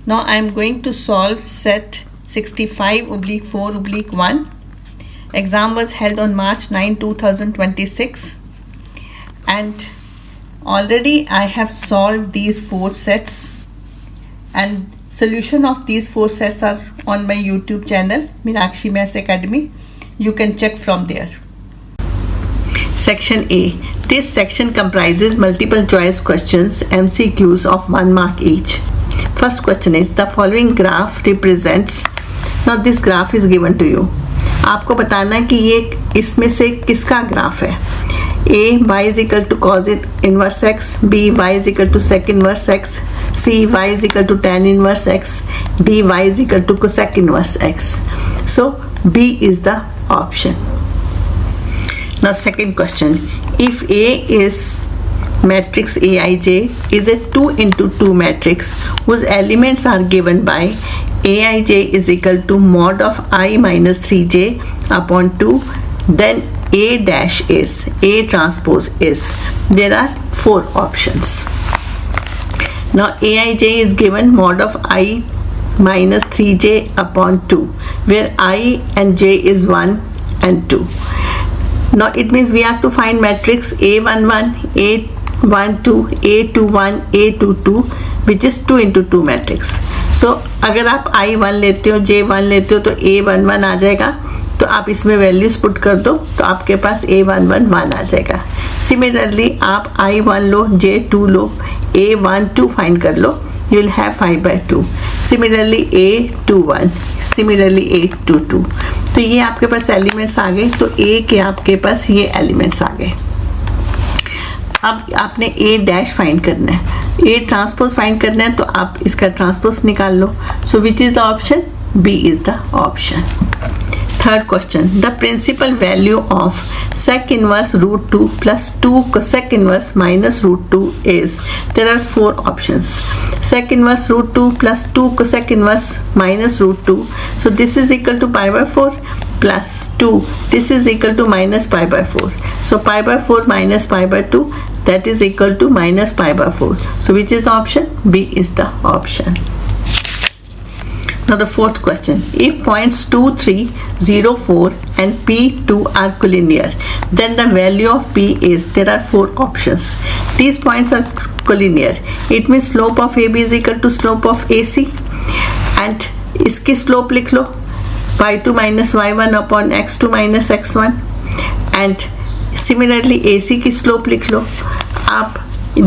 Now I am going to solve set 65/4/1. Exam was held on March 9, 2026, and already I have solved these 4 sets, and solution of these 4 sets are on my YouTube channel Meenakshi Maths Academy. You can check from there. Section A. This section comprises multiple choice questions, MCQs of 1 mark each. First question is, the following graph represents. Now this graph is given to you. आपको बताना है कि ये इसमें से किसका graph है. A y is equal to cos inverse x, B y is equal to sec inverse x, C y is equal to tan inverse x, D y is equal to cosec inverse x. So B is the option. Now second question, if A is matrix Aij is a 2 into 2 matrix whose elements are given by Aij is equal to mod of I minus 3j upon 2, then A dash is, A transpose is. There are 4 options. Now Aij is given mod of I minus 3j upon 2, where I and j is 1 and 2. Now it means we have to find matrix A11, A12, A21, A22, which is 2 into 2 matrix. So अगर आप I1 लेते हो, J1 लेते हो तो A11 आ जाएगा. तो आप इसमें वैल्यूज पुट कर दो तो आपके पास A11 1 आ जाएगा. सिमिलरली आप I1 लो, J2 लो, A12 फाइंड कर लो, you will have 5/2. Similarly A21, similarly A22. तो ये आपके पास एलिमेंट्स आ गए. तो A के आपके पास ये एलिमेंट्स आ गए. अब आपने A डैश फाइंड करना है, A ट्रांसपोज फाइंड करना है, तो आप इसका ट्रांसपोज निकाल लो. So which is the option? B is the option. Third question, the principal value of sec inverse root 2 plus 2 cosec inverse minus root 2 is. There are 4 options. Sec inverse root 2 plus 2 cosec inverse minus root 2. So this is equal to pi by 4 plus 2. This is equal to minus pi by 4. So pi by 4 minus pi by 2, that is equal to minus pi by 4. So which is the option? B is the option. Now the fourth question, if points 2, 3, 0, 4 and P2 are collinear, then the value of P is, there are 4 options. These points are collinear. It means slope of AB is equal to slope of AC, and इसकी slope लिख लो y2 minus y1 upon x2 minus x1, and similarly AC की slope लिख लो आप.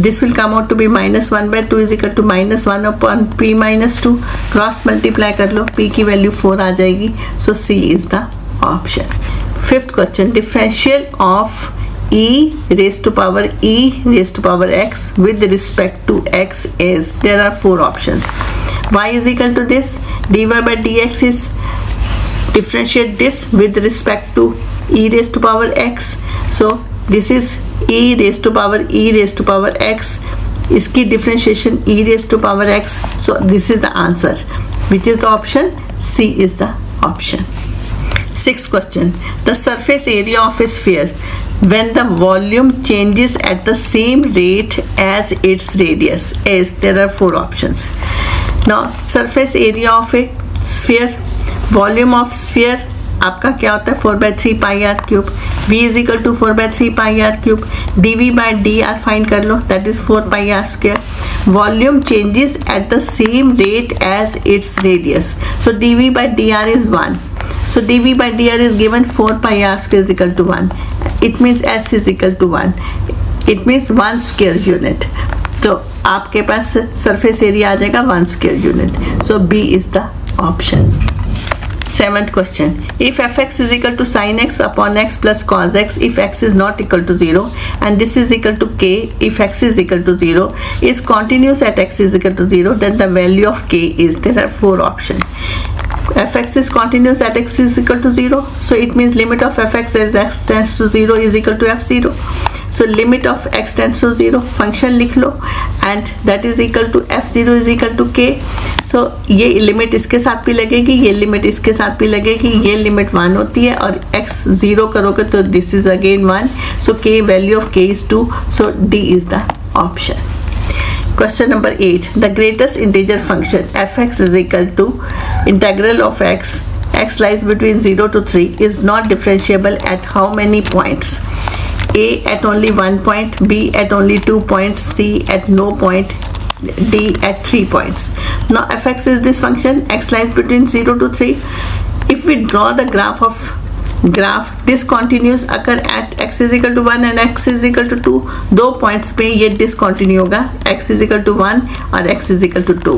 This will come out to be minus 1/2 is equal to minus 1 upon P minus 2. Cross multiply कर लो, P की value 4 आ जाएगी. So C is the option. Fifth question, differential of e raised to power e raised to power x with respect to x is. There are 4 options. Y is equal to this, dy by dx is, differentiate this with respect to e raised to power x. So this is e raised to power x. इसकी differentiation e raised to power x. So this is the answer. Which is the option? C is the option. Sixth question, the surface area of a sphere when the volume changes at the same rate as its radius is. There are 4 options. Now surface area of a sphere, volume of sphere आपका क्या होता है 4/3 pi r cube. V is equal to 4/3 pi r cube. dV by dr find कर लो, that is 4 pi r square. Volume changes at the same rate as its radius. So dV by dr is 1. So dV by dr is given 4 pi r square is equal to 1. It means S is equal to 1. It means 1 square unit. तो आपके पास surface area आ जाएगा 1 square unit. So B is the option. Seventh question, if fx is equal to sin x upon x plus cos x, if x is not equal to 0 and this is equal to k, if x is equal to 0 is continuous at x is equal to 0, then the value of k is, there are 4 options. fx is continuous at x is equal to 0, so it means limit of fx as x tends to 0 is equal to f0. So limit of x tends to 0, function लिख लो, and that is equal to f0 is equal to k. So ये limit इसके साथ भी लगेगी, ये limit इसके साथ भी लगेगी, ये लिमिट 1 होती है और x 0 करोगे तो this is again 1. So k value of k is 2. So D is the option. Question number 8. The greatest integer function fx is equal to integral of x lies between 0 to 3 is not differentiable at how many points? A at only 1 point, B at only 2 points, C at no point, D at 3 points. Now fx is this function, x lies between 0 to 3. If we draw the graph discontinuous occur at x is equal to 1 and x is equal to 2. दो points पे ये discontinue होगा, x is equal to 1 और x is equal to 2.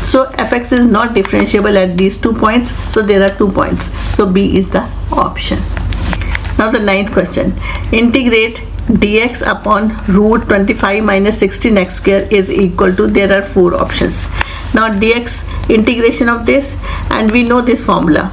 So fx is not differentiable at these 2 points. So there are 2 points. So B is the option. Now the 9th question. Integrate dx upon root 25 minus 16x square is equal to, there are 4 options. Now dx integration of this, and we know this formula.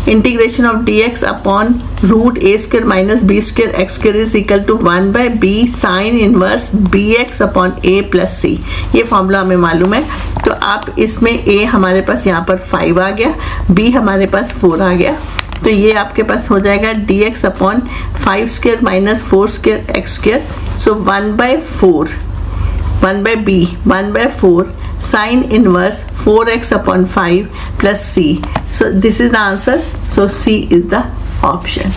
Integration of dx upon root a square minus b square x square is equal to 1 by b sin inverse bx upon a plus c. ये formula हमें मालूम है. तो आप इसमें a हमारे पास यहाँ पर 5 आ गया, b हमारे पास 4 आ गया. तो ये आपके पास हो जाएगा dx upon 5 square minus 4 square X square. So 1 by 4, 1 by b, 1 by 4 sin inverse 4x upon 5 plus c. So this is the answer. So C is the option.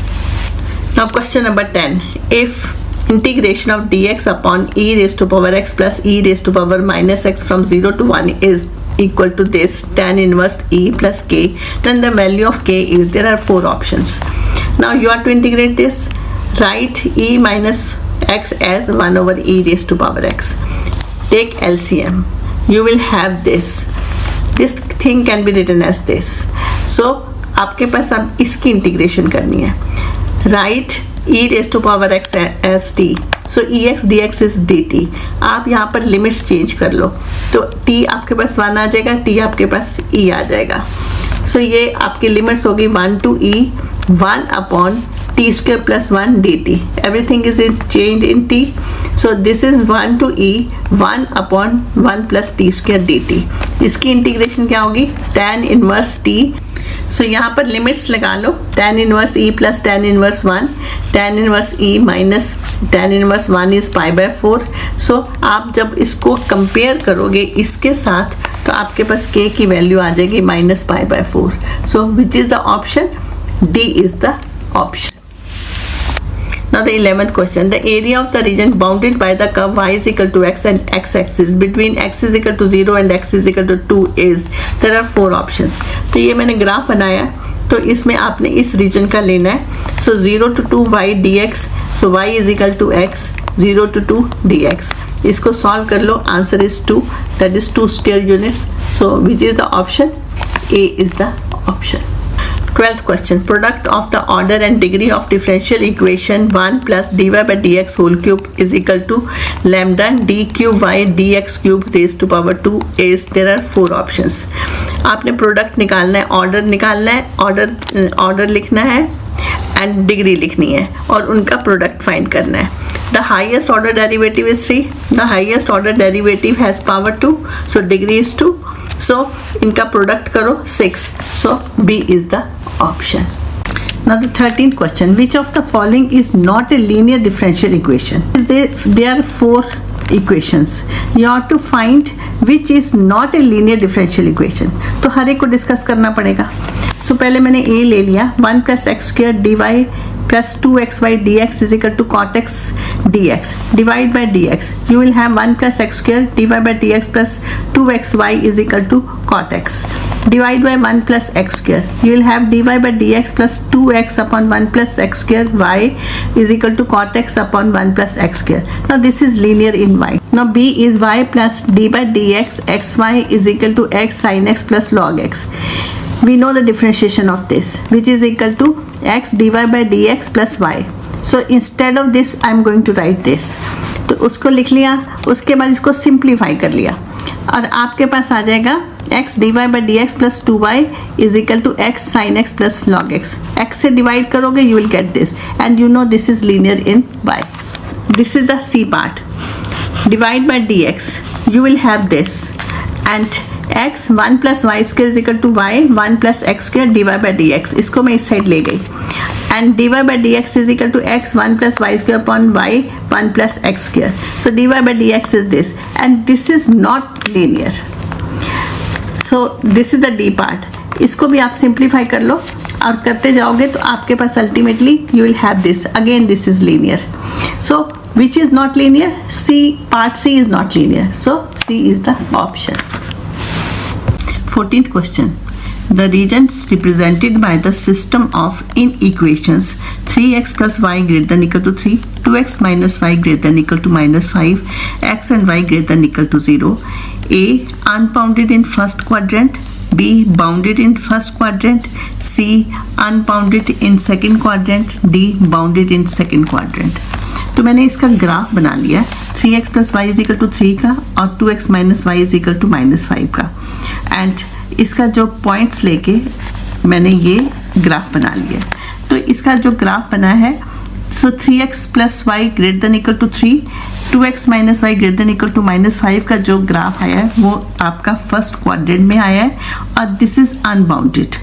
Now question number 10. If integration of dx upon e raised to power x plus e raised to power minus x from 0 to 1 is equal to this tan inverse e plus k, then the value of k is, there are 4 options. Now you are to integrate this. Write e minus x as 1 over e raised to power x. Take LCM. You will have this. This thing can be written as this. So आपके पास अब इसकी integration करनी है. Write e raised to power x as t. So ex dx is dt. आप यहाँ पर limits change कर लो, तो t आपके पास 1 आ जाएगा, t आपके पास e आ जाएगा. So ये आपकी लिमिट्स होगी 1 to e 1 upon t square plus 1 dt. Everything is changed in t. So this is 1 to e 1 upon 1 plus t square dt. इसकी इंटीग्रेशन क्या होगी? tan inverse t. So यहाँ पर लिमिट्स लगा लो. tan inverse e plus tan inverse 1, tan inverse e minus tan inverse 1 is pi by 4. So आप जब इसको compare करोगे इसके साथ, तो आपके पास k की वैल्यू आ जाएगी minus pi by 4. So which is the option? D is the option. Now the 11th question. The area of the region bounded by the curve y is equal to x and x-axis between x is equal to 0 and x is equal to 2 is, there are 4 options. तो ये मैंने graph बनाया, तो इसमें आपने इस reason का लेना है. So 0 to 2 y dx. So y is equal to x, 0 to 2 dx. इसको सॉल्व कर लो. Answer is 2, that is 2 square units. So which is the option? A is the option. 12th question. Product of the order and degree of differential equation 1 plus dy by dx whole cube is equal to lambda d cube y dx cube raised to power 2 is, there are 4 options. आपने product निकालना है, order निकालना है, order लिखना है and degree लिखनी है और उनका प्रोडक्ट फाइंड करना है. The highest order derivative is 3. The highest order derivative has power 2. So degree is 2. So इनका प्रोडक्ट करो 6. So B is the option. Now the 13th question. Which of the following is not a linear differential equation? There are 4 equations. You have to find which is not a linear differential equation. तो हर एक को discuss करना पड़ेगा. So पहले मैंने A ले लिया. 1 plus x square dy plus 2xy dx is equal to cot x dx. Divide by dx. You will have 1 plus x square dy by dx plus 2xy is equal to cot x. Divide by 1 plus x square. You will have dy by dx plus 2x upon 1 plus x square y is equal to cot x upon 1 plus x square. Now this is linear in y. Now b is y plus d by dx xy is equal to x sin x plus log x. We know the differentiation of this, which is equal to x dy by dx plus y. So instead of this I am going to write this. तो उसको लिख लिया, उसके बाद इसको simplify कर लिया और आपके पास आ जाएगा x dy by dx plus 2y is equal to x sin x plus log x. x से डिवाइड करोगे you will get this, and you know this is linear in y. This is the C part. Divide by dx. You will have this, and x 1 plus y square is equal to y 1 plus x square dy by dx. इसको मैं इस side ले गई. and dy by dx is equal to x 1 plus y square upon y 1 plus x square. So dy by dx is this, and this is not linear. So this is the d part. इसको भी आप simplify कर लो और करते जाओगे तो आपके पास ultimately you will have this. Again this is linear. So which is not linear? C, part C is not linear. So C is the option. 14th question. The regions represented by the system of inequations 3x plus y greater than equal to 3, 2x minus y greater than equal to minus 5, x and y greater than equal to 0. A. Unbounded in first quadrant. B. Bounded in first quadrant. C. Unbounded in second quadrant. D. Bounded in second quadrant. तो मैंने इसका graph बना लिया 3x plus Y is equal to 3 का और 2x minus Y is equal to minus 5 का, and इसका जो पॉइंट्स लेके मैंने ये ग्राफ बना लिया. तो इसका जो ग्राफ बना है, so 3x plus Y greater than equal to 3, 2x minus Y greater than equal to minus 5 का जो ग्राफ आया है वो आपका फर्स्ट क्वाड्रेंट में आया है और this is unbounded.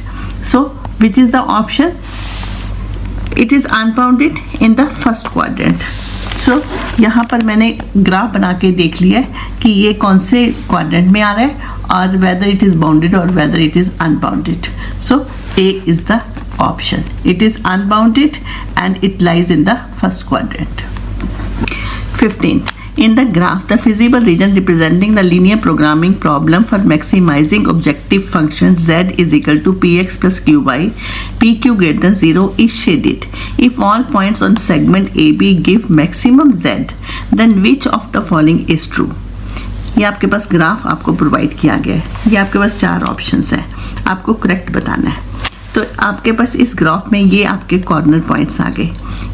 So which is the option? It is unbounded in the first quadrant. So यहाँ पर मैंने ग्राफ बना के देख लिया है कि ये कौन से क्वाड्रेंट में आ रहा है और whether it is bounded or whether it is unbounded. So A is the option. It is unbounded and it lies in the first quadrant. 15th. In the graph, the feasible region representing the linear programming problem for maximizing objective function z is equal to px plus qy, pq greater than 0 is shaded. If all points on segment AB give maximum z, then which of the following is true? ये आपके पास graph आपको provide किया गया है. ये आपके पास 4 options हैं, आपको करेक्ट बताना है. तो आपके पास इस ग्राफ में ये आपके कॉर्नर पॉइंट्स आ गए.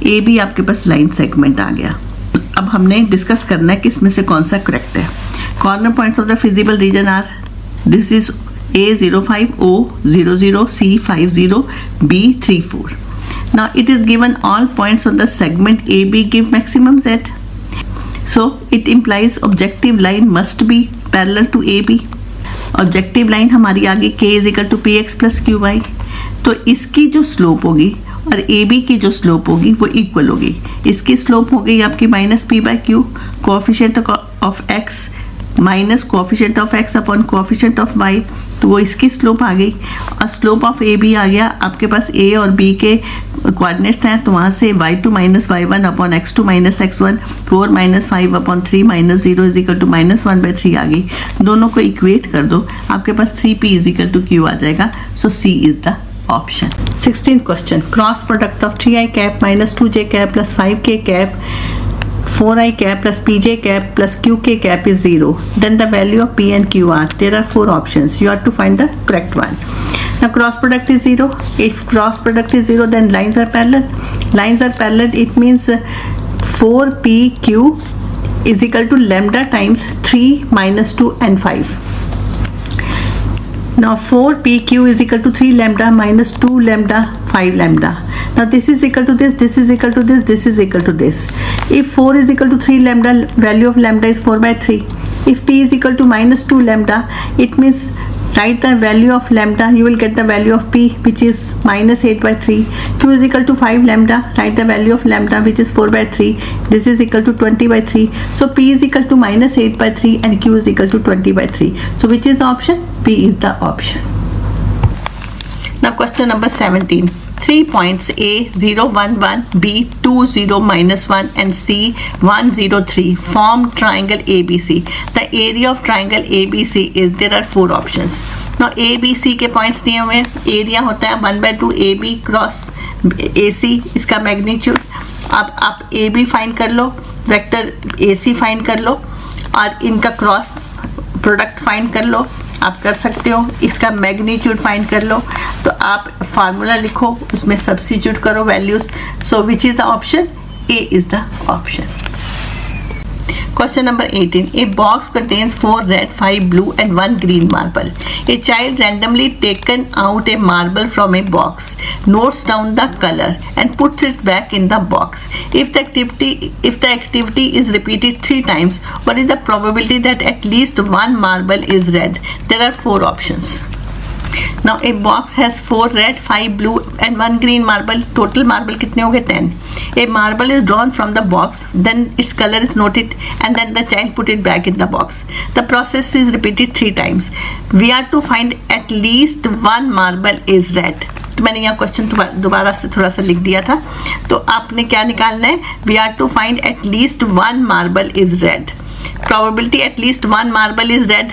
ए बी आपके पास लाइन सेगमेंट आ गया. अब हमने डिस्कस करना है कि इसमें से कौन सा करेक्ट है. Corner points of the feasible region are, this is A05, O00, C50, B34. Now it is given all points on the segment AB give maximum Z. So it implies objective line must be parallel to AB. Objective line हमारी आगे k is equal to P X plus Q Y. तो इसकी जो slope होगी और A B की जो slope होगी वो इक्वल होगी. इसकी स्लोप हो गई आपकी minus P by Q, coefficient of X minus coefficient of X upon coefficient of Y, तो वो इसकी स्लोप आ गई. और स्लोप ऑफ ए बी आ गया आपके पास ए और बी के कोऑर्डिनेट्स हैं, तो वहाँ से y2 minus y1 upon x2 minus x1, 4 minus 5 upon 3 minus 0 is equal to minus 1/3 आ गई. दोनों को इक्वेट कर दो, आपके पास 3p is equal to q आ जाएगा. So c is the option. 16th question. Cross product of 3i cap minus 2j cap plus 5k cap 4i cap plus pj cap plus qk cap is 0. Then the value of p and q are. There are 4 options. You have to find the correct one. Now cross product is 0. If cross product is 0, then lines are parallel. Lines are parallel. It means 4pq is equal to lambda times 3 minus 2 and 5. Now 4pq is equal to 3 lambda minus 2 lambda 5 lambda. Now this is equal to this, this is equal to this, this is equal to this. If 4 is equal to 3 lambda, value of lambda is 4/3. If p is equal to minus 2 lambda, it means write the value of lambda, you will get the value of p which is minus 8/3. Q is equal to 5 lambda, write the value of lambda which is 4/3. This is equal to 20/3. So p is equal to minus 8/3 and q is equal to 20/3. So which is the option? P is the option. Now question number 17. 3 points A 0 1 1, B 2 0 minus 1 and C 1 0 3 form triangle ABC. The area of triangle ABC is, there are 4 options. Now ABC के points दिए हुए हैं. Area होता है 1/2 AB cross AC, इसका magnitude. अब आप AB find कर लो, वेक्टर AC फाइंड कर लो और इनका क्रॉस प्रोडक्ट फाइंड कर लो. आप कर सकते हो. इसका मैग्नीट्यूड फाइंड कर लो. तो आप फार्मूला लिखो, उसमें सब्स्टिट्यूट करो values. So which is the option? A is the option. Question number 18. A box contains 4 red, 5 blue and 1 green marble. A child randomly taken out a marble from a box, notes down the color and puts it back in the box. If the activity is repeated 3 times, what is the probability that at least 1 marble is red? There are 4 options. Now a box has 4 red, 5 blue and 1 green marble. Total marble कितने हो गए? 10. A marble is drawn from the box, then its color is noted and then the child put it back in the box. The process is repeated 3 times. We are to find at least 1 marble is red. तो मैंने यहाँ question दोबारा से थोड़ा सा लिख दिया था. तो आपने क्या निकालना है? We are to find at least 1 marble is red. Probability at least 1 marble is red.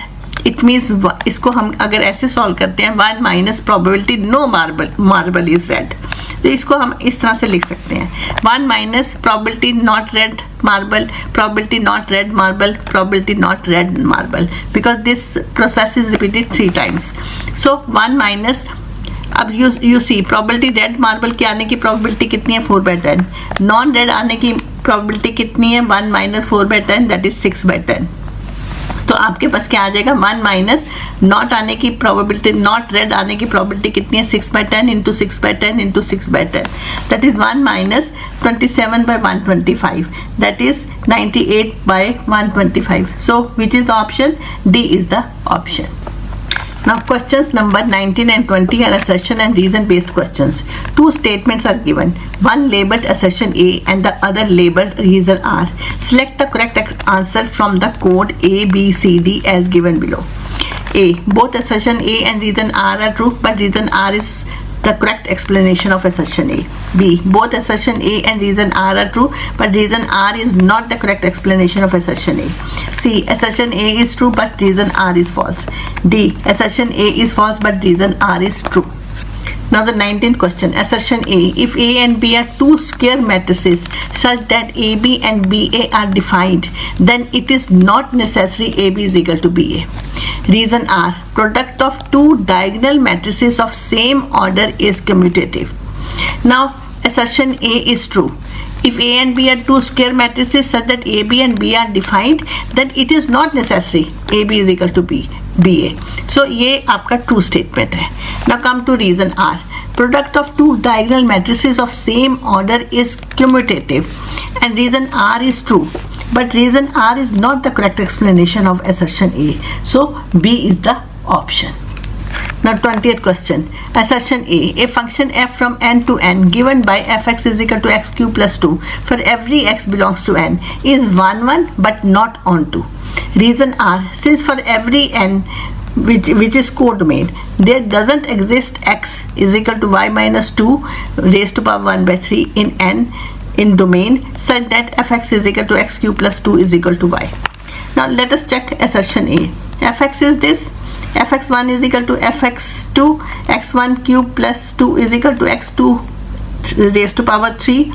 It means इसको हम अगर ऐसे सॉल्व करते हैं 1 minus probability no marble is red, तो इसको हम इस तरह से लिख सकते हैं 1 minus probability not red marble, probability not red marble, probability not red marble, because this process is repeated 3 times. So 1 minus, अब you see probability red marble के आने की प्रोबेबिलिटी कितनी है? 4/10. नॉन रेड आने की प्रोबेबिलिटी कितनी है? 1 माइनस 4/10 दैट इज 6/10. तो आपके पास क्या आ जाएगा? 1 माइनस नॉट आने की प्रोबेबिलिटी, नॉट रेड आने की प्रोबेबिलिटी कितनी है? 6/10 into 6/10 into 6/10 that is 1 minus 27/125 that is 98/125. So which is the option? D is the option. Now questions number 19 and 20 are assertion and reason based questions. 2 statements are given, one labeled assertion A and the other labeled reason R. Select the correct answer from the code A, B, C, D as given below. A. Both assertion A and reason R are true, but reason R is the correct explanation of assertion A. B. Both assertion A and reason R are true, but reason R is not the correct explanation of assertion A. C. Assertion A is true, but reason R is false. D. Assertion A is false, but reason R is true. Now the 19th question, assertion A. If A and B are 2 square matrices such that AB and BA are defined, then it is not necessary AB is equal to BA. Reason R. Product of 2 diagonal matrices of same order is commutative. Now assertion A is true. If A and B are 2 square matrices such that AB and B are defined, then it is not necessary AB is equal to BA. So ये आपका true statement है. Now come to reason R. Product of 2 diagonal matrices of same order is commutative, and reason R is true, but reason R is not the correct explanation of assertion A. So B is the option. Now 20th question, assertion A. A function f from n to n given by fx is equal to x cube plus 2 for every x belongs to n is 1 1 but not onto. Reason R. Since for every n which is codomain, there doesn't exist x is equal to y minus 2 raised to power 1 by 3 in n in domain such that fx is equal to x cube plus 2 is equal to y. Now let us check assertion A. fx is this, fx1 is equal to fx2, x1 cube plus 2 is equal to x2 raised to power 3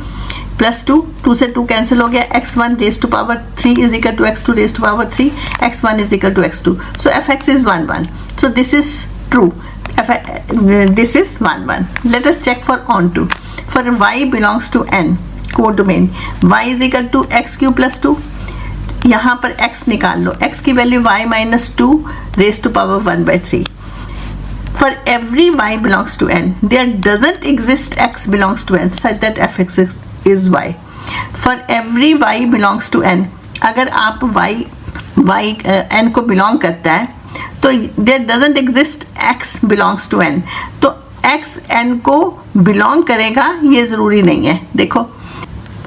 plus 2, 2 से 2 cancel हो गया, x1 raised to power 3 is equal to x2 raised to power 3, x1 is equal to x2. So fx is 1 1. So this is true. This is 1 1. Let us check for onto. For y belongs to n codomain, y is equal to x cube plus 2. यहाँ पर x निकाल लो, x की value y minus 2 raised to power 1 by 3. For every y belongs to n, there doesn't exist x belongs to n such that fx is y. For every y belongs to n, अगर आप y n को belong करता है तो there doesn't exist x belongs to n, तो x n को belong करेगा ये ज़रूरी नहीं है. देखो,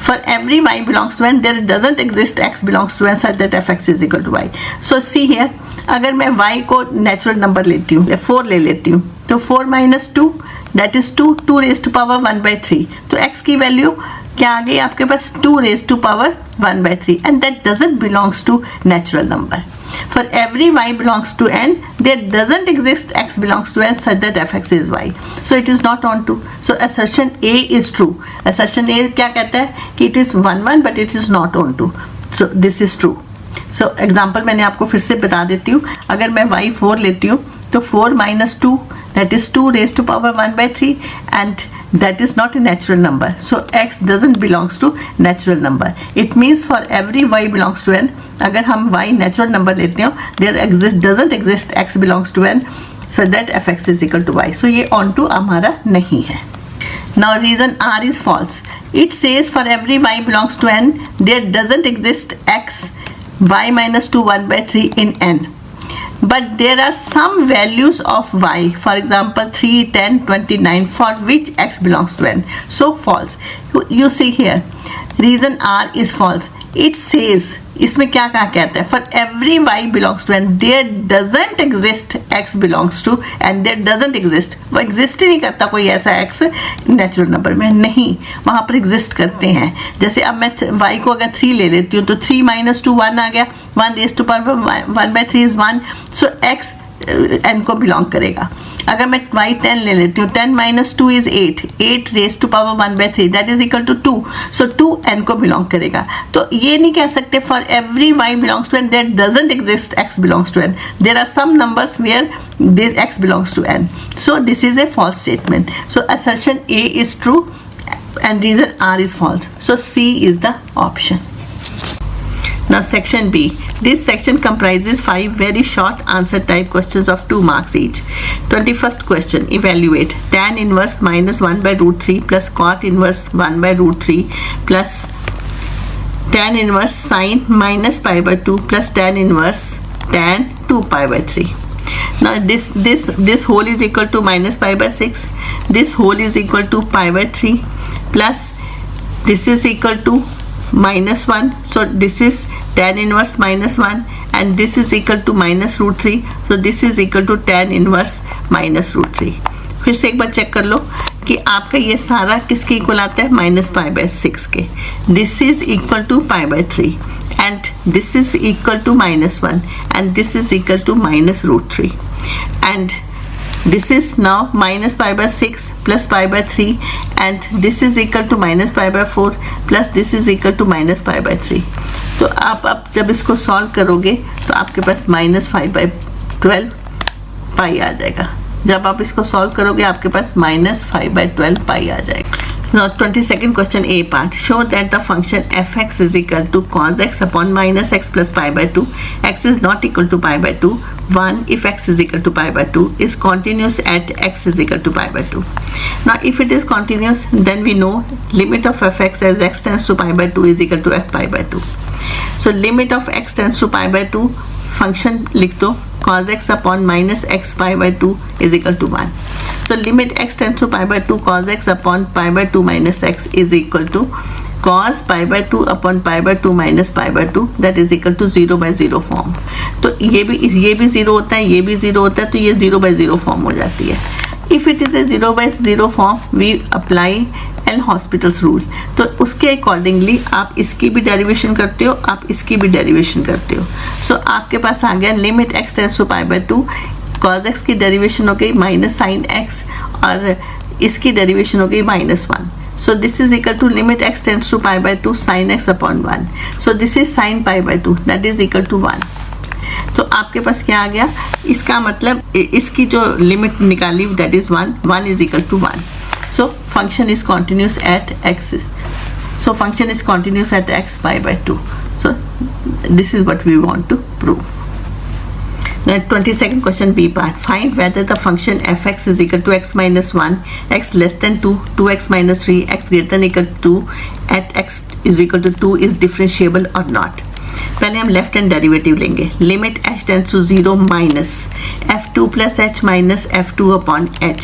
for every y belongs to n, there doesn't exist x belongs to n such that fx is equal to y. So see here, अगर मैं y को नेचुरल नंबर लेती हूँ, 4 ले लेती हूँ, तो 4 minus 2 that is 2 raised to power 1 by 3. तो x की वैल्यू क्या आ गई आपके पास? 2 raised to power 1 by 3, and that doesn't belongs to natural number. For every y belongs to n, there doesn't exist x belongs to n such that fx is y. So it is not onto. So assertion A is true. Assertion A क्या कहता है कि it is 1 1 but it is not onto. So this is true. So example मैंने आपको फिर से बता देती हूँ. अगर मैं y 4 लेती हूँ तो 4 minus 2 that is 2 raised to power 1 by 3, and that is not a natural number. So x doesn't belongs to natural number. It means for every y belongs to n, अगर हम y natural number लेते हो, there doesn't exist x belongs to n so that fx is equal to y. So ये onto हमारा नहीं है. Now reason R is false. It says for every y belongs to n, there doesn't exist x y minus 2 1 by 3 in n. but there are some values of y, for example 3, 10, 29, for which x belongs to n. So false. You see here, reason R is false. It says, इसमें क्या कहा कहता है, for every y belongs to n there doesn't exist x belongs to and there doesn't exist, वो exist ही नहीं करता कोई ऐसा x नेचुरल नंबर में, नहीं, वहाँ पर exist करते हैं. जैसे अब मैं y को अगर 3 ले लेती हूँ तो 3 minus 2 1 आ गया, 1 raised to power 1 by 3 is 1, so x n को बिलोंग करेगा. अगर मैं y 10 ले लेती हूँ, 10 minus 2 is 8, 8 raised to power 1 by 3 that is equal to 2, so 2 n को बिलोंग करेगा. तो ये नहीं कह सकते for every y belongs to n there doesn't exist x belongs to n. There are some numbers where this x belongs to n. So this is a false statement. So assertion A is true and reason R is false. So C is the option. Now section B. This section comprises 5 very short answer type questions of 2 marks each. 21st question. Evaluate tan inverse minus 1 by root 3 plus cot inverse 1 by root 3 plus tan inverse sine minus pi by 2 plus tan inverse tan 2 pi by 3. Now this whole is equal to minus pi by 6. This whole is equal to pi by 3 plus this is equal to minus 1, so this is tan inverse minus 1 and this is equal to minus root 3, so this is equal to tan inverse minus root 3. फिर से एक बार check कर लो कि आपका ये सारा किसके equal आता है, माइनस पाई बाय 6 के. This is equal to pi by 3 and this is equal to minus 1 and this is equal to minus root 3 and this is now minus pi by 6 plus pi by 3 and this is equal to minus pi by 4 plus this is equal to minus pi by 3. तो आप जब इसको solve करोगे तो आपके पास minus 5 by 12 पाई आ जाएगा. जब आप इसको सॉल्व करोगे आपके पास minus 5 by 12 पाई आ जाएगा. Now 22nd question A part. Show that the function fx is equal to cos x upon minus x plus pi by 2. X is not equal to pi by 2. 1 if x is equal to pi by 2 is continuous at x is equal to pi by 2. Now if it is continuous then we know limit of fx as x tends to pi by 2 is equal to f pi by 2. So limit of x tends to pi by 2 function लिख दो cos x upon minus x pi by 2 is equal to 1. So limit x tends to pi by 2 cos x upon pi by 2 minus x is equal to cos pi by 2 upon pi by 2 minus pi by 2 that is equal to 0 by 0 form. तो ये भी 0 होता है, ये भी 0 होता है, तो ये 0 by 0 फॉर्म हो जाती है. If it is a 0 by 0 form we apply L hospitals rule. तो उसके अकॉर्डिंगली आप इसकी भी डेरिवेशन करते हो, आप इसकी भी डेरिवेशन करते हो. सो आपके पास आ गया limit x tends to pi by 2, cos x की डेरिवेशन हो गई माइनस साइन एक्स और इसकी डेरिवेशन हो गई minus 1. So this is equal to limit x tends to pi by 2 sin x upon 1. So this is sin pi by 2 that is equal to 1. तो आपके पास क्या आ गया, इसका मतलब इसकी जो लिमिट निकाली that is 1, 1 is equal to 1. So function is continuous at x. So function is continuous at x pi by 2. So this is what we want to prove. Now 22nd question B part. Find whether the function fx is equal to x minus 1, x less than 2, 2x minus 3, x greater than equal to 2 at x is equal to 2 is differentiable or not. पहले हम left hand derivative लेंगे. Limit h tends to 0 minus f2 plus h minus f2 upon h.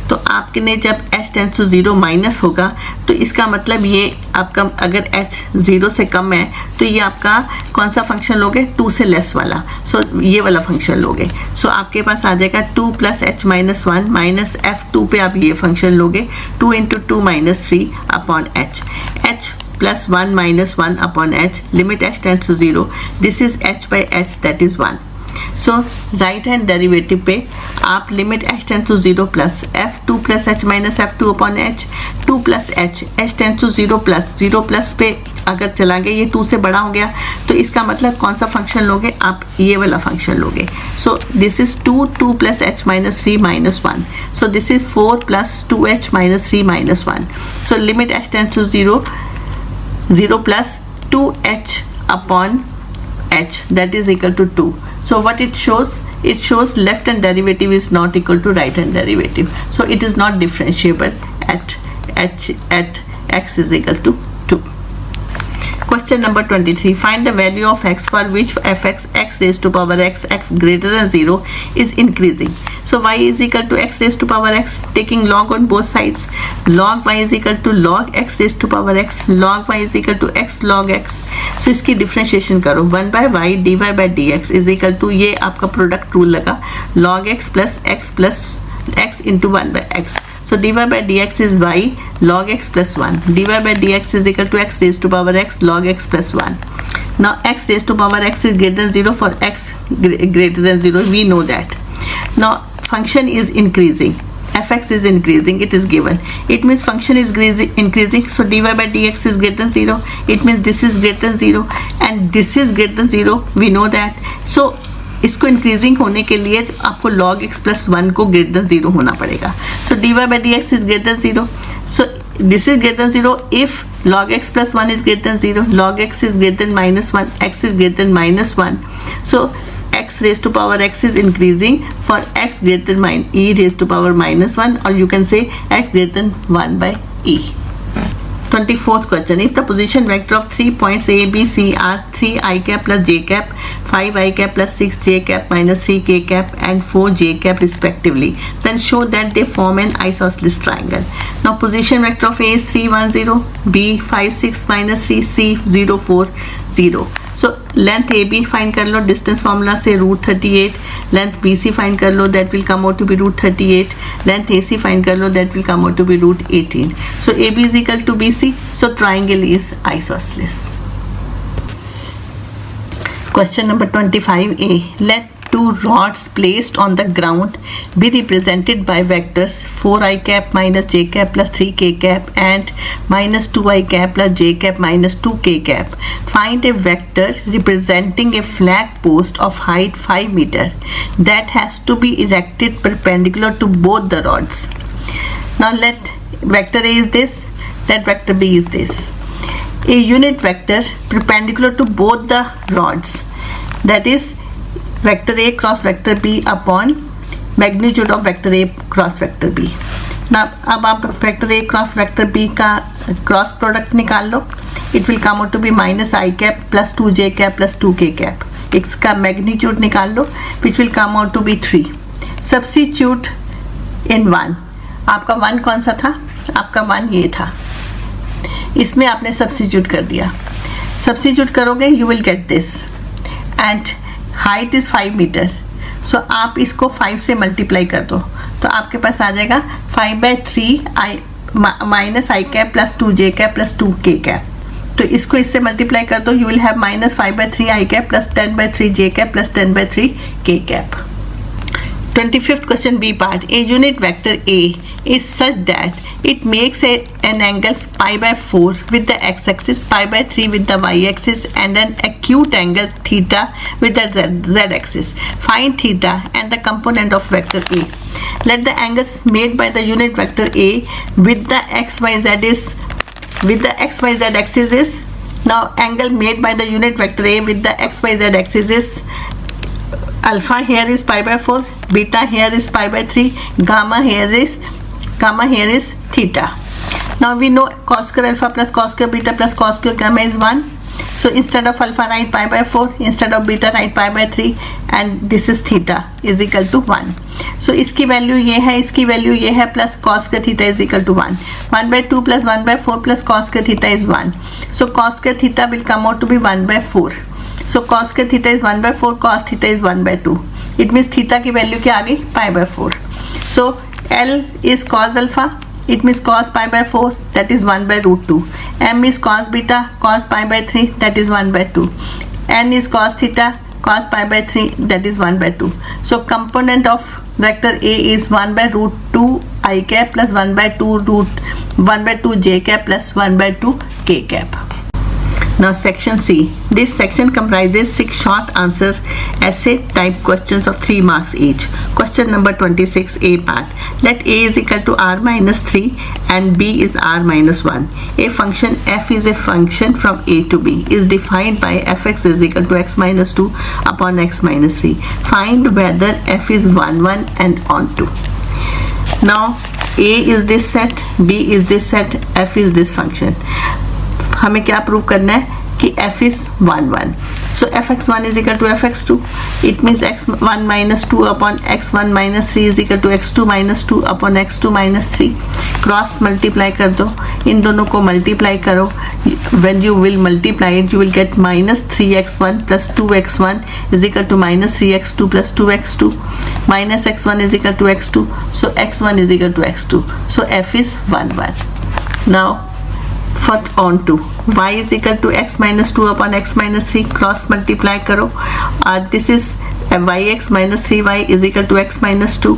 तो आपने जब h tends to 0 minus होगा तो इसका मतलब ये आपका अगर h 0 से कम है तो ये आपका कौन सा फंक्शन लोगे, 2 से लेस वाला. सो ये वाला फंक्शन लोगे. सो आपके पास आ जाएगा 2 plus h minus 1 minus f2 पे आप ये फंक्शन लोगे 2 into 2 minus 3 upon h. h plus 1 minus 1 upon h, limit h tends to 0, this is h by h that is 1. So right hand derivative पे आप limit h tends to 0 plus f2 plus h minus f2 upon h, 2 plus h tends to 0 plus पे अगर चला गया ये 2 से बड़ा हो गया तो इसका मतलब कौन सा फंक्शन लोगे, आप ये वाला फंक्शन लोगे. So this is 2 plus h minus 3 minus 1. So this is 4 plus 2h minus 3 minus 1. So limit h tends to 0 plus 2h upon h that is equal to 2. So what it shows? It shows left hand derivative is not equal to right hand derivative. So it is not differentiable at x is equal to 2. Question Question number 23. Find the value of x for which fx x raised to power x x greater than 0 is increasing. So y is equal to x raised to power x, taking log on both sides. Log y is equal to log x raised to power x. Log y is equal to x log x. So इसकी differentiation करो. 1 by y dy by dx is equal to, ये आपका product rule लगा, log x plus x into 1 by x. So dy by dx is y log x plus 1. dy by dx is equal to x raised to power x log x plus 1. Now x raised to power x is greater than 0 for x greater than 0. We know that. Now function is increasing. fx is increasing. It is given. It means function is increasing. So dy by dx is greater than 0. It means this is greater than 0 and this is greater than 0. We know that. So इसको increasing होने के लिए आपको log x plus 1 को greater than 0 होना पड़ेगा. सो dy by dx is greater than 0. So this is greater than 0 if log x plus 1 is greater than 0. Log x is greater than minus 1. X is greater than minus 1. So x raised to power x is increasing for x greater than e raised to power minus 1, or you can say x greater than 1 by e. 24th question. If the position vector of 3 points A, B, C are 3 I cap plus j cap, 5 I cap plus 6 j cap minus 3 k cap and 4 j cap respectively, then show that they form an isosceles triangle. Now position vector of A is 3 1 0, B 5 6 minus 3, C 0 4 0. So length AB find कर लो, distance formula से √38. Length BC find कर लो, that will come out to be √38. Length AC find कर लो, that will come out to be √18. So AB is equal to BC. So triangle is isosceles. Question number 25A. Let two rods placed on the ground be represented by vectors 4 I cap minus j cap plus 3 k cap and minus 2 I cap plus j cap minus 2 k cap. Find a vector representing a flag post of height 5 meter that has to be erected perpendicular to both the rods. Now let vector A is this, let vector B is this. A unit vector perpendicular to both the rods, that is vector A cross vector B upon magnitude of vector A cross vector B. Now अब आप vector A cross vector B का cross product निकाल लो. It will come out to be minus I cap plus 2 j cap plus 2 k cap. इसका magnitude निकाल लो, which will come out to be 3. Substitute in 1. आपका 1 कौन सा था? आपका 1 ये था. इसमें आपने substitute कर दिया. Substitute करोगे you will get this. And height is 5 metre. So आप इसको 5 से मल्टीप्लाई कर दो तो आपके पास आ जाएगा 5/3 आई माइनस आई कैप प्लस 2 जे कैप प्लस 2 के कैप. तो इसको इससे मल्टीप्लाई कर दो, you will have minus 5/3 I cap plus 10/3 J cap plus 10/3 के cap. 25th question B part. A unit vector A is such that it makes an angle pi/4 with the x-axis, pi/3 with the y-axis and an acute angle theta with the z-axis. Find theta and the component of vector A. Let the angles made by the unit vector A with the xyz axis is, now angle made by the unit vector A with the xyz axis is alpha here is pi/4, beta here is pi/3, gamma here is theta. Now we know cos square alpha plus cos square beta plus cos square gamma is 1. So instead of alpha write pi/4, instead of beta write pi/3 and this is theta is equal to 1. So इसकी value ये है, इसकी value ये है, plus cos square theta is equal to 1. 1/2 plus 1/4 plus cos square theta is 1. So cos square theta will come out to be 1/4. So cos square theta is 1/4, cos theta is 1/2. It means theta की value क्या आ गई? pi/4. So L is cos alpha, it means cos pi/4, that is 1/√2. M is cos beta, cos pi/3, that is 1/2. N is cos theta, cos pi/3, that is 1/2. So component of vector A is 1/√2 I cap plus 1/2 j cap plus 1/2 k cap. Now section C. This section comprises 6 short answer essay type questions of 3 marks each. Question number 26A part. Let A is equal to r minus 3 and B is r minus 1. A function f is a function from A to B is defined by fx is equal to x minus 2 upon x minus 3. Find whether f is 1 1 and on 2. Now A is this set, B is this set, f is this function. हमें क्या prove करना है? कि f is 1 1. So fx1 is equal to fx2. It means x1 minus 2 upon x1 minus 3 is equal to x2 minus 2 upon x2 minus 3. Cross multiply कर दो, इन दोनों को multiply करो. When you will multiply it, you will get minus 3x1 plus 2x1 is equal to minus 3x2 plus 2x2. Minus x1 is equal to x2. So x1 is equal to x2. So f is 1 1. Now for on to y is equal to x minus 2 upon x minus 3. Cross multiply करो. This is yx minus 3y is equal to x minus 2.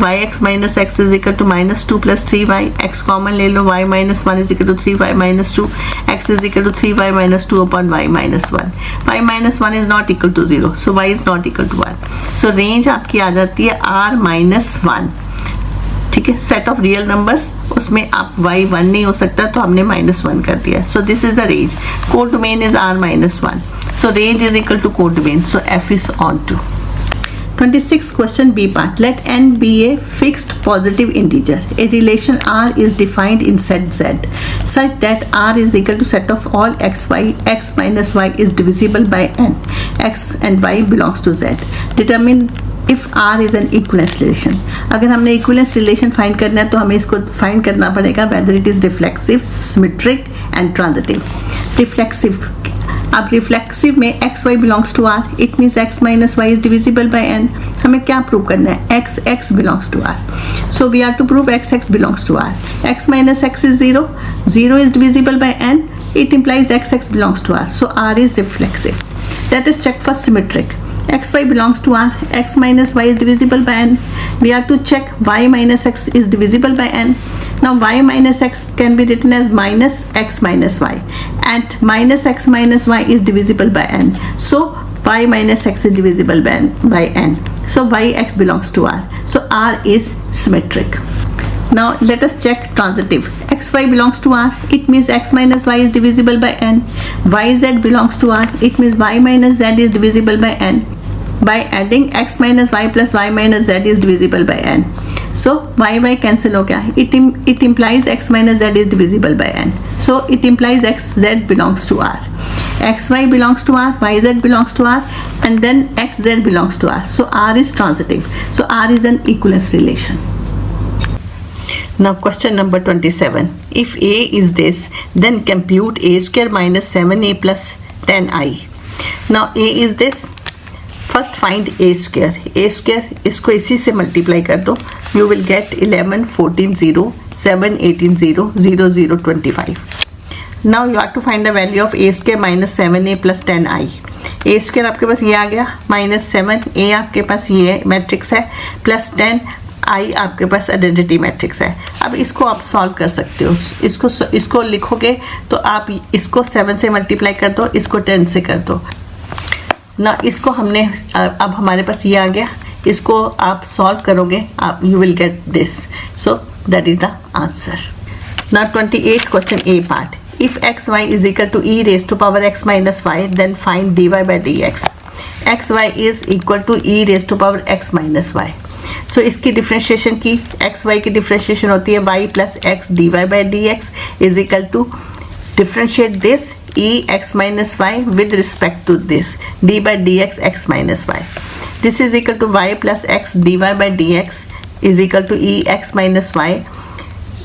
yx minus x is equal to minus 2 plus 3y. x common ले लो. y minus 1 is equal to 3y minus 2. x is equal to 3y minus 2 upon y minus 1. y minus 1 is not equal to 0. So y is not equal to 1. So range आपकी आ जाती है r minus 1. ठीक है, set of real numbers, उसमें आप y 1 नहीं हो सकता तो हमने -1 कर दिया. सो this is the range. Code domain is r minus 1. So range is equal to code domain. So f is on to. 26 question B part. Let n be a fixed positive integer. A relation R is defined in set Z such that R is equal to set of all xy. X minus y is divisible by n. X and y belongs to Z. Determine if R is an equivalence relation. अगर हमने equivalence relation find करना है तो हमें इसको find करना पड़ेगा whether it is reflexive, symmetric and transitive. Reflexive. अब रिफ्लेक्सिव में x y belongs to R. It means x minus Y is divisible by n. हमें क्या प्रूव करना है? X x belongs to R. So we are to prove x x belongs to R. X minus x is 0. 0 is divisible by n. It implies x x belongs to R. So R is reflexive. Let us check for symmetric. xy belongs to R. X minus y is divisible by n. We have to check y minus x is divisible by n. Now y minus x can be written as minus x minus y, and minus x minus y is divisible by n. So y minus x is divisible by n. So yx belongs to R. So R is symmetric. Now let us check transitive. xy belongs to R. It means x minus y is divisible by n. yz belongs to R. It means y minus z is divisible by n. By adding x minus y plus y minus z is divisible by n. So y cancel हो गया. It implies x minus z is divisible by n. So it implies xz belongs to R. xy belongs to R, yz belongs to R, and then xz belongs to R. So R is transitive. So R is an equivalence relation. Now question number 27. If A is this, then compute a square minus 7a plus 10i. Now A is this. First find A square. A square इसको इसी से multiply कर दो. You will get 11 14 0 7 18 0 0 0 25. Now you have to find the value of A square minus 7a plus 10i. A square आपके पास ये आ गया, माइनस 7 ए आपके पास ये मैट्रिक्स है, प्लस 10 आई आपके पास आइडेंटिटी मैट्रिक्स है. अब इसको आप सॉल्व कर सकते हो. इसको लिखोगे तो आप इसको 7 से मल्टीप्लाई कर दो, इसको 10 से कर दो ना. इसको हमने अब हमारे पास ये आ गया, इसको आप सॉल्व करोगे आप you will get this. So that is the answer. Now 28 question A part. If X Y is equal to E raise to power X minus Y then find D Y by D X. X Y is equal to E raise to power X minus Y. So इसकी differentiation की X Y की differentiation होती है Y plus x D Y by D x is equal to differentiate this e x minus y with respect to this d by dx x minus y. This is equal to y plus x dy by dx is equal to e x minus y.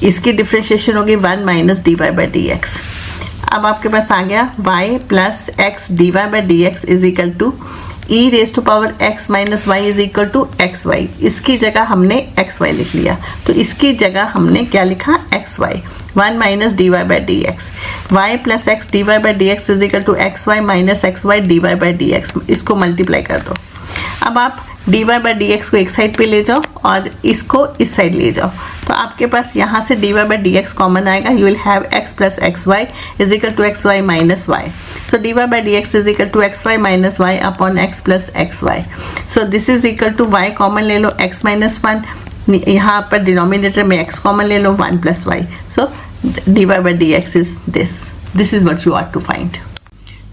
इसकी differentiation होगी 1 minus d Y by D x. अब आपके पास आ गया y plus x D Y by D x is equal to e raise to power x minus Y is equal to x y. इसकी जगह हमने एक्स वाई लिख लिया, तो इसकी जगह हमने क्या लिखा? X y. 1 minus d Y by D x. Y plus x D Y by D x is equal to x Y minus x y d Y by D x. इसको multiply कर दो. अब आप d Y by D x को एक side पे ले जाओ और इसको इस साइड ले जाओ, तो आपके पास यहाँ से D Y by D X common आएगा. You will have X plus X Y is equal to x Y minus Y. So D Y by D x is equal to x Y minus Y upon X plus X Y. So this is equal to Y common ले लो, x minus 1, यहाँ पर denominator में x common ले लो, 1 plus y. So dy by dx is this. This is what you ought to find.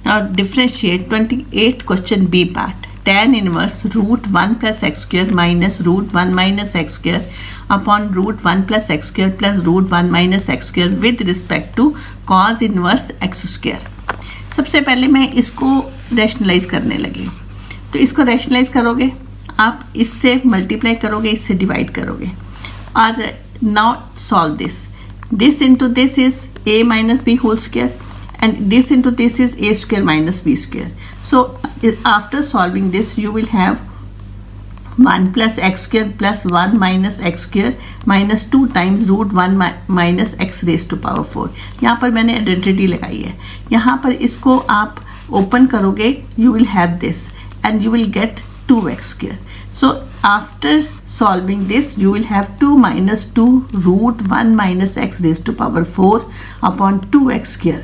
Now differentiate 28th question B part. Tan inverse root 1 plus x square minus root 1 minus x square upon root 1 plus x square plus root 1 minus x square with respect to cos inverse x square. सबसे पहले मैं इसको rationalise करने लगी। तो इसको rationalise करोगे, आप इससे मल्टीप्लाई करोगे, इससे डिवाइड करोगे, और now solve this. This into this is a minus b whole square, and this into this is a square minus b square. So after solving this you will have 1 plus x square plus 1 minus x square minus 2 times root 1 minus x raised to power 4. यहाँ पर मैंने identity लगाई है। यहाँ पर इसको आप open करोगे, you will have this and you will get 2x square. So after solving this you will have 2 minus 2 root 1 minus x raised to power 4 upon 2x square.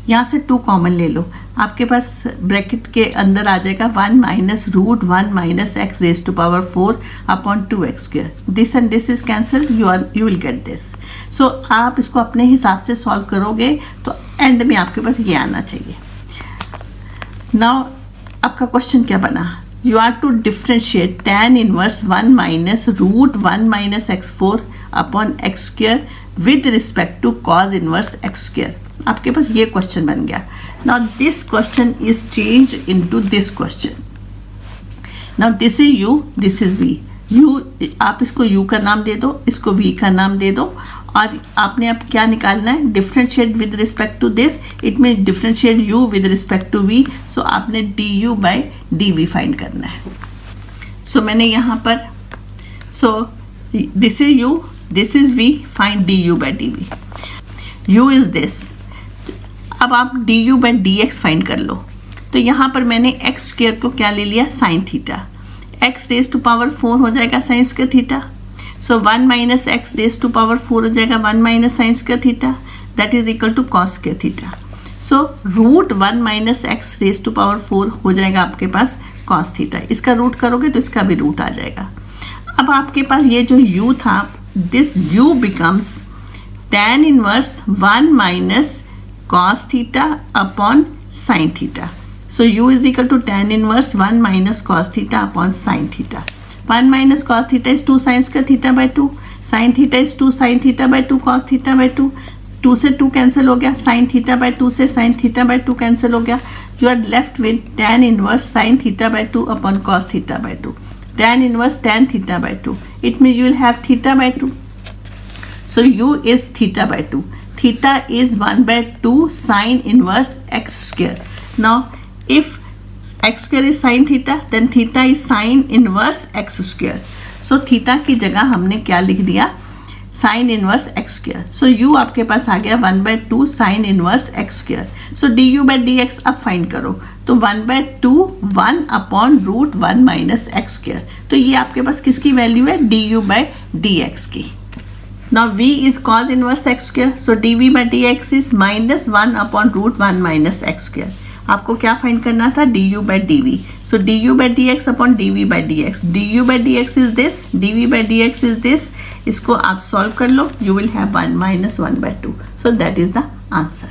यहाँ से 2 कॉमन ले लो, आपके पास ब्रैकेट के अंदर आ जाएगा 1 minus root 1 minus x raised to power 4 upon 2x square. This and this is cancelled, you will get this. So आप इसको अपने हिसाब से सॉल्व करोगे तो एंड में आपके पास ये आना चाहिए। नाउ आपका क्वेश्चन क्या बना? You are to differentiate tan inverse 1 minus root 1 minus x4 upon x square with respect to cos inverse x square. आपके पास ये क्वेश्चन बन गया। Now this question is changed into this question. Now this is u, this is v. u आप इसको u का नाम दे दो, इसको v का नाम दे दो, और आपने अब क्या निकालना है? Differentiate with respect to this, it mean differentiate u with respect to v. So आपने du बाई dv फाइंड करना है। सो मैंने यहाँ पर, सो this is u, this is v, find du by dv. u is this. अब आप du by dx find कर लो। तो यहाँ पर मैंने x स्क्वायर को क्या ले लिया? Sine theta. x raise to power 4 हो जाएगा sine square theta. So 1 minus x raise to power 4 हो जाएगा 1 minus sine square theta, that is equal to cos square theta. So root 1 minus x raise to power 4 हो जाएगा आपके पास cos theta. इसका root करोगे तो इसका भी रूट आ जाएगा। अब आपके पास ये जो u था, this u becomes tan inverse 1 minus cos theta upon sine theta. So u is equal to tan inverse 1 minus cos theta upon sin theta. 1 minus cos theta is 2 sin square theta by 2. Sin theta is 2 sin theta by 2 cos theta by 2. 2 से 2 cancel हो गया, sin theta by 2 से sin theta by 2 cancel हो गया. You are left with tan inverse sin theta by 2 upon cos theta by 2. Tan inverse tan theta by 2. It means you will have theta by 2. So u is theta by 2. Theta is 1 by 2 sin inverse x square. Now if x square is sin theta, then theta is sin inverse x square. So theta की जगह हमने क्या लिख दिया? sin inverse x square. So u आपके पास आ गया 1 by 2 sin inverse x square. So du by dx अब फाइंड करो, तो 1 by 2 1 upon root 1 minus x square. तो ये आपके पास किसकी वैल्यू है? du by dx की. Now v is cos inverse x square. So dv by dx is minus 1 upon root 1 minus x square. आपको क्या फाइंड करना था? du by dv. So du by dx upon dv by dx. du by dx is this, dv by dx is this. इसको आप solve कर लो, you will have 1 minus 1 by 2. So that is the answer.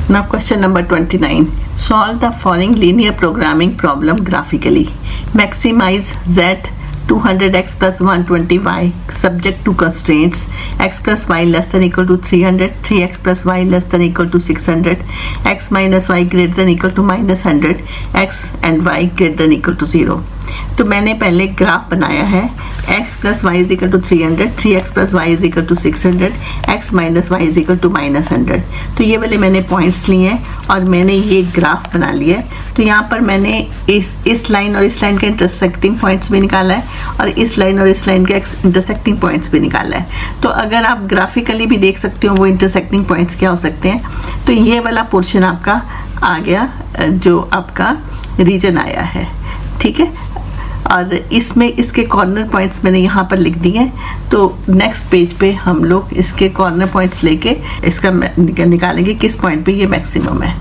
Now question number 29. Solve the following linear programming problem graphically. Maximize z 200x plus 120y subject to constraints x plus y less than equal to 300, 3x plus y less than equal to 600, x minus y greater than equal to minus 100, x and y greater than equal to 0. तो मैंने पहले graph बनाया है x plus y is equal to 300, 3x plus y is equal to 600, x minus y is equal to minus 100. तो ये वाले मैंने points लिए हैं और मैंने ये ग्राफ बना लिया है. तो यहाँ पर मैंने इस लाइन और इस लाइन के इंटरसेक्टिंग पॉइंट्स भी निकाला है और इस लाइन और इस लाइन के इंटरसेक्टिंग पॉइंट्स भी निकाला है. तो अगर आप ग्राफिकली भी देख सकते हो वो इंटरसेक्टिंग पॉइंट्स क्या हो सकते हैं. तो ये वाला पोर्शन आपका आ गया जो आपका रीजन आया है, ठीक है. और इसमें इसके कॉर्नर पॉइंट्स मैंने यहाँ पर लिख दिए हैं. तो नेक्स्ट पेज पे हम लोग इसके कॉर्नर पॉइंट्स लेके इसका निकालेंगे किस पॉइंट पे ये मैक्सिमम है.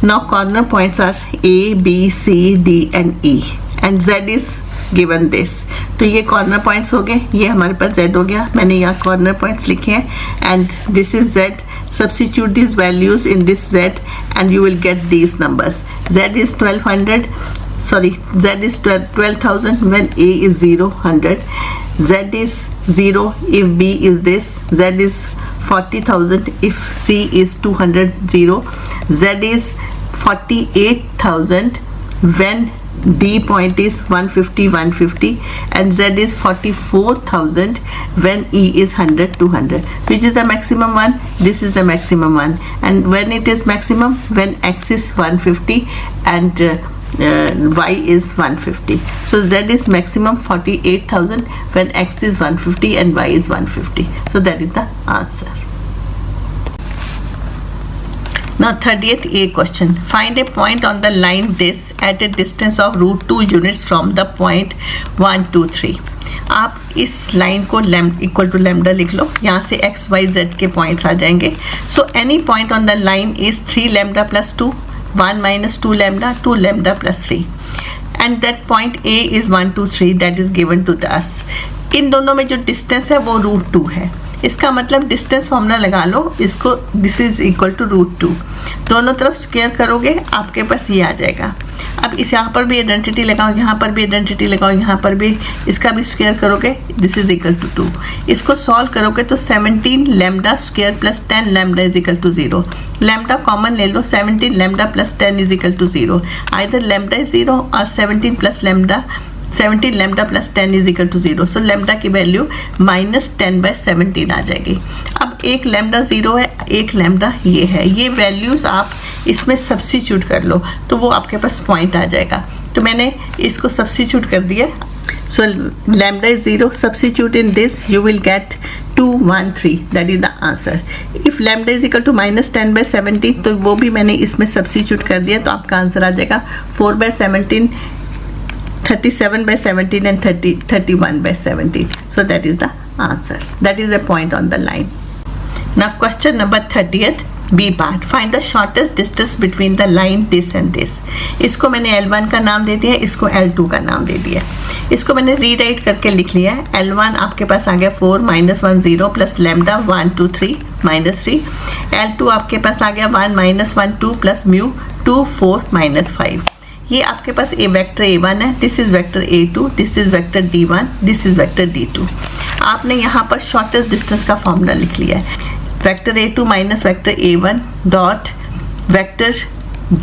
Now corner points are A B C D and E and Z is given this. तो ये कॉर्नर पॉइंट्स हो गए, ये हमारे पास जेड हो गया. मैंने यहाँ कॉर्नर पॉइंट्स लिखे हैं and this is Z. Substitute these values in this z and you will get these numbers. Z is 1200. Sorry, z is 12,000 when a is 0, 100. Z is 0 if b is this. Z is 40,000 if c is 200, 0. Z is 48,000 when D point is 150 and Z is 44,000 when E is 100 200. Which is the maximum one? This is the maximum one. And when it is maximum? When X is 150 and Y is 150. So Z is maximum 48,000 when X is 150 and Y is 150. So that is the answer. Now 30th A question. Find a point on the line this at a distance of √2 units from the point 1 2 3. आप इस line को equal to lambda लिख लो. यहाँ से x y Z के points आ जाएंगे. So any point on the line is 3 lambda plus 2, 1 minus 2 lambda, 2 lambda plus 3. And that point A is 1 2 3 that is given to us. इन दोनों में जो distance है वो √2 है. इसका मतलब डिस्टेंस फॉर्मूला लगा लो. इसको दिस इज इक्वल टू √2. दोनों तरफ स्क्वायर करोगे आपके पास ये आ जाएगा. अब इस यहाँ पर भी आइडेंटिटी लगाओ, यहाँ पर भी आइडेंटिटी लगाओ, यहाँ पर भी इसका भी स्क्वायर करोगे. This is equal to 2. इसको सॉल्व करोगे तो 17 lambda square plus 10 lambda is equal to 0. Lambda common ले लो. 17 lambda plus 10 is equal to 0. Either lambda is 0 और 17 plus lambda 17 lambda plus 10 is equal to 0. So lambda की value -10/17 आ जाएगी. अब एक लैम्डा 0 है, एक लैम्डा ये है. ये वैल्यूज़ आप इसमें सब्स्टिट्यूट कर लो तो वो आपके पास पॉइंट आ जाएगा. तो मैंने इसको सब्स्टिट्यूट कर दिया. So lambda is 0. Substitute in this you will get 213. That is the answer. If lambda is equal to -10/17 तो वो भी मैंने इसमें सब्स्टिट्यूट कर दिया तो आपका आंसर आ जाएगा 4/17, 37/17 and 31/17. So that is the answer. That is a point on the line. Now question number 30th B part. Find the shortest distance between the line this and this. इसको मैंने L1 का नाम दे दिया, इसको L2 का नाम दे दिया. इसको मैंने रीराइट करके लिख लिया है. L1 आपके पास आ गया 4 -1 0 प्लस लैम्डा 1 2 3 -3. L2 आपके पास आ गया 1 -1 2 प्लस म्यू 2 4 -5. ये आपके पास ए वेक्टर A1 है. This is vector A2, this is vector D1, this is vector D2. आपने यहाँ पर शॉर्टेस्ट डिस्टेंस का फॉर्मूला लिख लिया है. Vector A2 minus vector A1 dot vector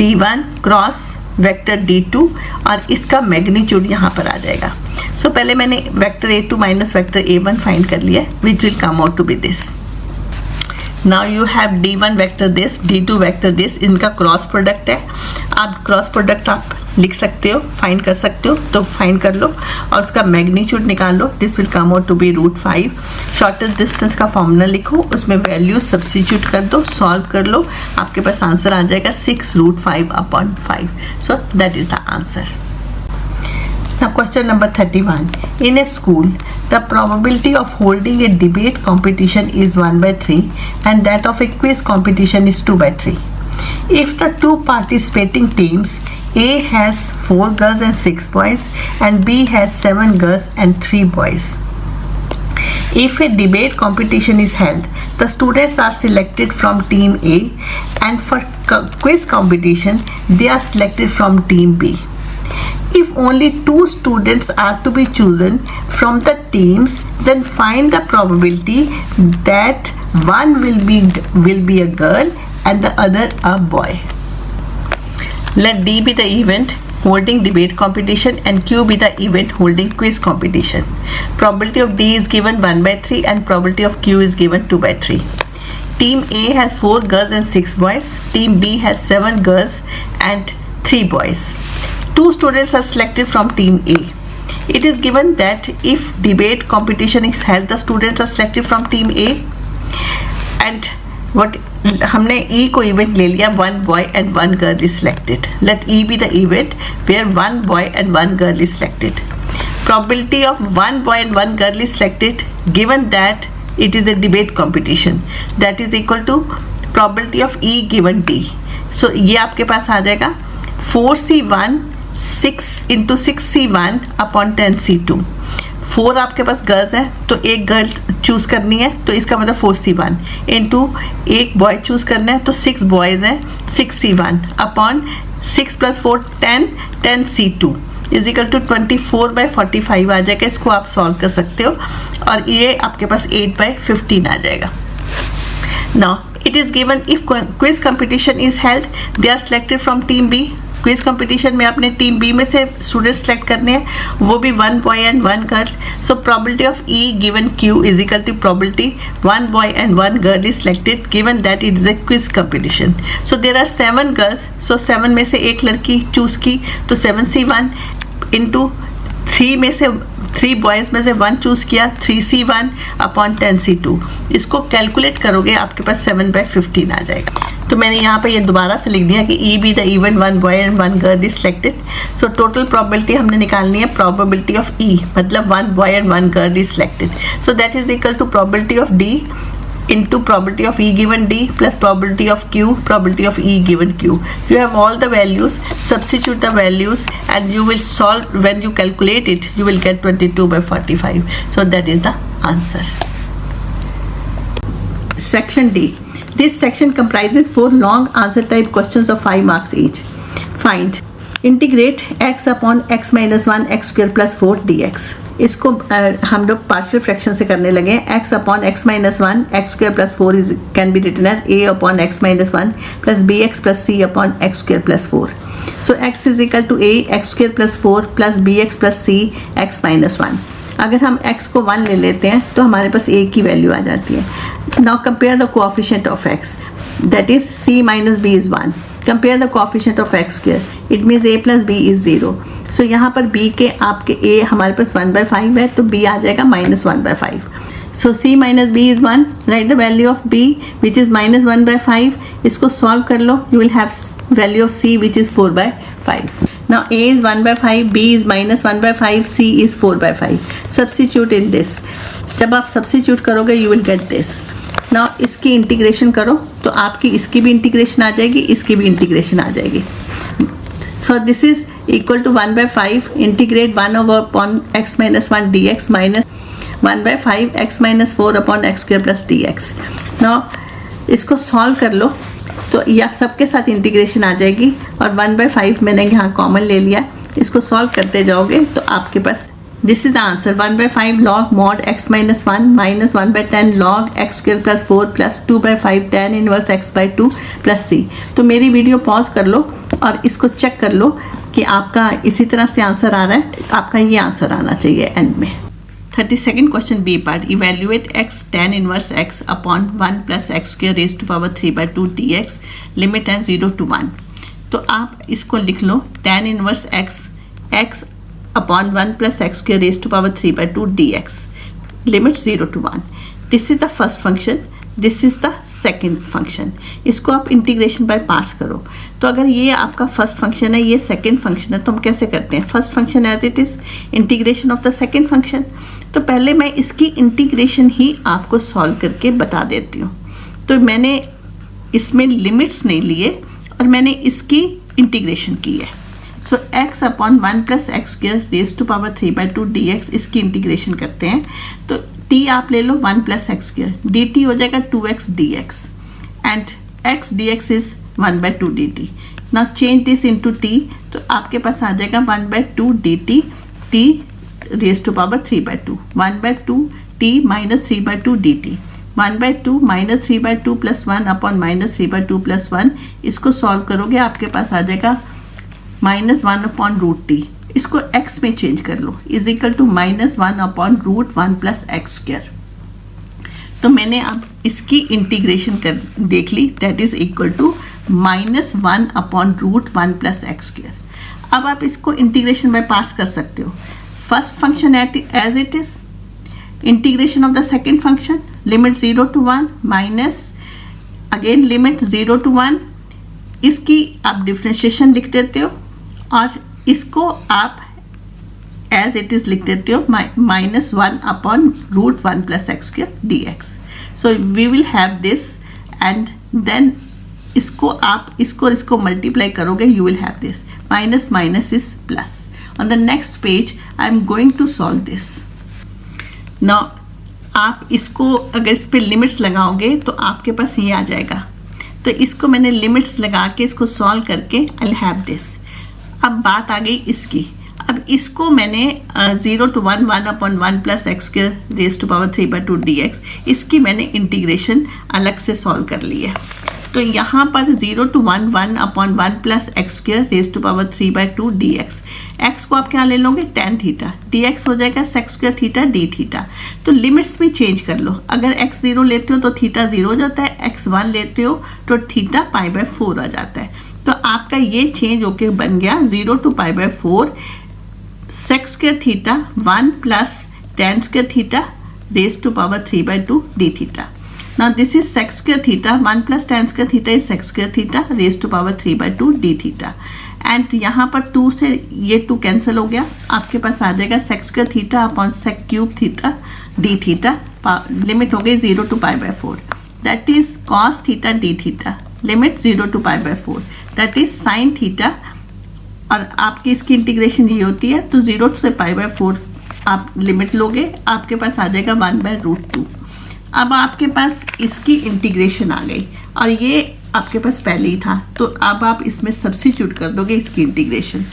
D1 cross vector D2 और इसका मैग्नीट्यूड यहाँ पर आ जाएगा. सो पहले मैंने vector A2 minus vector A1 find कर लिया, which will come out to be this. Now you have D1 vector this, D2 vector this. इनका क्रॉस प्रोडक्ट है. आप क्रॉस प्रोडक्ट आप लिख सकते हो, फाइंड कर सकते हो तो फाइंड कर लो और उसका मैग्नीट्यूड निकाल लो. This will come out to be √5. Shortest distance का फॉर्मूला लिखो, उसमें वैल्यू सब्स्टिट्यूट कर दो, सॉल्व कर लो. आपके पास आंसर आ जाएगा 6√5/5. सो that is the answer. Now question number 31. In a school, the probability of holding a debate competition is 1/3 and that of a quiz competition is 2/3. If the two participating teams A has 4 girls and 6 boys and B has 7 girls and 3 boys. If a debate competition is held, the students are selected from team A and for quiz competition they are selected from team B. If only 2 students are to be chosen from the teams, then find the probability that one will be a girl and the other a boy. Let D be the event holding debate competition and Q be the event holding quiz competition. Probability of D is given 1/3 and probability of Q is given 2/3. Team A has 4 girls and 6 boys. Team B has 7 girls and 3 boys. 2 students are selected from team A. It is given that if debate competition is held, the students are selected from team A and what हमने E को event ले लिया, 1 boy and 1 girl is selected. Let E be the event where 1 boy and 1 girl is selected. Probability of 1 boy and 1 girl is selected given that it is a debate competition, that is equal to probability of E given D. So ये आपके पास आ जाएगा 4C1 6 into 6C1 upon 10C2. 4 आपके पास girls हैं तो एक girl choose करनी है तो इसका मतलब 4C1 इंटू एक बॉय चूज़ करना है तो 6 बॉयज़ हैं 6C1 upon 6 + 4 10C2 is equal to 24/45 आ जाएगा. इसको आप सॉल्व कर सकते हो और ये आपके पास 8/15 आ जाएगा. Now It is given if quiz competition is held, they are selected from team B. Quiz competition में आपने टीम बी में से स्टूडेंट सेलेक्ट करने हैं, वो भी 1 boy and 1 girl. So probability of E given Q is equal to probability 1 boy and 1 girl is selected given that it is a quiz competition. So there are 7 girls. So 7 में से एक लड़की choose की तो 7C1 into 3 में से 3 boys में से 1 चूज़ किया 3C1 अपॉन 10C2. इसको कैलकुलेट करोगे आपके पास 7/15 आ जाएगा. तो मैंने यहाँ पे ये दोबारा से लिख दिया कि E be the event 1 boy and 1 girl is selected. So total probability हमने निकालनी है प्रोबेबिलिटी ऑफ ई, मतलब 1 boy and 1 girl is selected. So that is equal to probability of D into probability of E given D plus probability of Q, probability of E given Q. You have all the values, substitute the values and you will solve. When you calculate it, you will get 22/45. So that is the answer. Section D. This section comprises 4 long answer type questions of 5 marks each. Find integrate x upon x minus 1 x square plus 4 dx. इसको हम लोग partial fraction से करने लगे. x upon x minus 1 x square plus 4 is can be written as a upon x minus 1 plus bx plus c upon x square plus 4. So x is equal to a x square plus 4 plus bx plus c x minus 1. अगर हम x को 1 ले लेते हैं तो हमारे पास a की value आ जाती है. Now compare the coefficient of x, that is c minus b is 1. Compare the coefficient of x square, it means a plus b is 0. सो यहाँ पर b के आपके a हमारे पास 1/5 है तो b आ जाएगा -1/5. So c minus b is 1. Right the value of b which is -1/5. इसको सॉल्व कर लो, you will have value of c which is 4/5. Now a is 1/5, b is -1/5, c is 4/5. Substitute in this. जब आप substitute करोगे you will get this. Now इसकी integration करो तो आपकी इसकी भी इंटीग्रेशन आ जाएगी, इसकी भी इंटीग्रेशन आ जाएगी. सो this is equal to 1/5 integrate 1 over upon x minus 1 dx minus 1/5 x minus 4 upon x square plus dx. now इसको सॉल्व कर लो तो ये आप सबके साथ इंटीग्रेशन आ जाएगी और 1/5 मैंने यहाँ कॉमन ले लिया. इसको सॉल्व करते जाओगे तो आपके पास this is the answer 1/5 log mod x minus 1 minus 1/10 log x square plus 4 plus 2/5 tan inverse x by 2 plus c. तो मेरी वीडियो पॉज कर लो और इसको चेक कर लो कि आपका इसी तरह से आंसर आ रहा है. आपका ये आंसर आना चाहिए एंड में. 32nd question B part. Evaluate x tan inverse x upon 1 plus x square raised to power 3/2 dx limit है 0 to 1. तो आप इसको लिख लो tan inverse x upon 1 plus x square raised to power 3/2 dx limit 0 to 1. This is the first function, this is the second function. इसको आप integration by parts करो. तो अगर ये आपका फर्स्ट फंक्शन है, ये सेकंड फंक्शन है, तो हम कैसे करते हैं? First function as it is, integration of the second function. तो पहले मैं इसकी इंटीग्रेशन ही आपको सॉल्व करके बता देती हूँ. तो मैंने इसमें लिमिट्स नहीं लिए और मैंने इसकी इंटीग्रेशन की है. So x upon 1 plus x square raise to power 3/2 dx इसकी इंटीग्रेशन करते हैं. तो t आप ले लो 1 प्लस एक्स स्क्वायर, dt हो जाएगा 2x dx and x dx is 1/2 dt. Now change this into t, तो आपके पास आ जाएगा 1/2 dt t raise to power 3/2 1/2 t minus 3/2 dt 1/2 minus 3/2 plus 1 upon minus 3/2 plus 1. इसको सॉल्व करोगे आपके पास आ जाएगा -1 अपॉन रूट टी. इसको x में चेंज कर लो is equal to -1 upon root 1 plus x square. तो मैंने अब इसकी इंटीग्रेशन कर देख ली, that is equal to -1 upon root 1 plus x square. अब आप इसको इंटीग्रेशन बाय पार्ट्स कर सकते हो. First function as it is, integration of the second function limit 0 to 1 minus again limit 0 to 1. इसकी आप डिफ्रेंशिएशन लिख देते हो और इसको आप एज इट इज लिख देते हो -1 upon root 1 plus x square dx. So we will have this and then इसको आप इसको मल्टीप्लाई करोगे, you will have this minus minus is plus. On the next page I am going to solve this. Now आप इसको अगर इस पर limits लगाओगे तो आपके पास ये आ जाएगा. तो इसको मैंने लिमिट्स लगा के इसको सॉल्व करके आई हैव दिस. अब बात आ गई इसकी. अब इसको मैंने 0 to 1 1/1 plus x square raise to power 3/2 dx, इसकी मैंने इंटीग्रेशन अलग से सॉल्व कर ली है। तो यहाँ पर 0 to 1 1/1 plus x square raise to power 3/2 dx, x को आप क्या ले लोगे tan थीटा, dx हो जाएगा sec square theta d theta. तो लिमिट्स भी चेंज कर लो, अगर x 0 लेते हो तो थीटा 0 हो जाता है, x 1 लेते हो तो थीटा π/4 आ जाता है। तो आपका ये चेंज होके बन गया 0 to π/4 sec square theta 1 plus tan square theta raise to power 3/2 d theta. Now this is sec square theta, 1 plus tan square theta is sec square theta raised to power 3/2 d theta। And यहाँ पर 2 से ये 2 cancel हो गया, आपके पास आ जाएगा sec square theta upon sec cube theta d theta, limit हो गई 0 to π/4, that is cos theta d theta, limit 0 to π/4, that is sin theta, और आपकी इसकी इंटीग्रेशन ये होती है तो 0 से π/4 आप लिमिट लोगे, आपके पास आ जाएगा 1/√2। अब आपके पास इसकी इंटीग्रेशन आ गई और ये आपके पास पहले ही था, तो अब आप इसमें सब्स्टिट्यूट कर दोगे इसकी इंटीग्रेशन।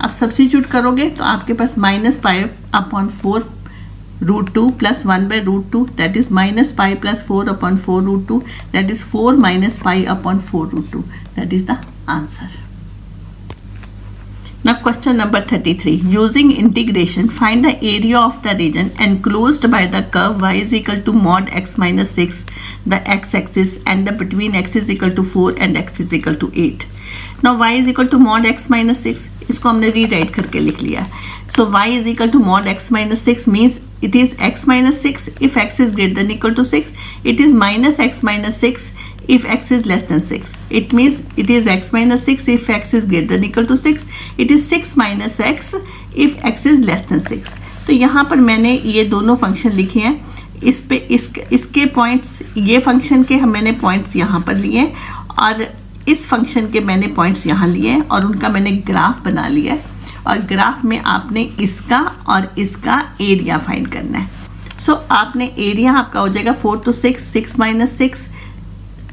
अब सब्स्टिट्यूट करोगे तो आपके पास -π/4√2 plus 1/√2, that is -π + 4/4√2, that is 4 - π/4√2, that is the answer. Now question number 33. Using integration, find the area of the region enclosed by the curve y is equal to mod x minus 6, the x-axis, and the between x is equal to 4 and x is equal to 8. Now y is equal to mod x minus 6, इसको हमने rewrite करके लिख लिया। So y is equal to mod x minus 6 means it is x minus 6 if x is greater than equal to 6. It is minus x minus 6 if x is less than 6. It means it is x minus 6 if x is greater than equal to 6. It is 6 minus x if x is less than 6. तो यहाँ पर मैंने ये दोनों function लिखे हैं, इस पे इसके पॉइंट्स, ये फंक्शन के मैंने पॉइंट्स यहाँ पर लिए और इस फंक्शन के मैंने पॉइंट्स यहाँ लिए हैं और उनका मैंने ग्राफ बना लिया है, और ग्राफ में आपने इसका और इसका एरिया फाइंड करना है। सो आपने एरिया आपका हो जाएगा 4 to 6, 6 minus 6,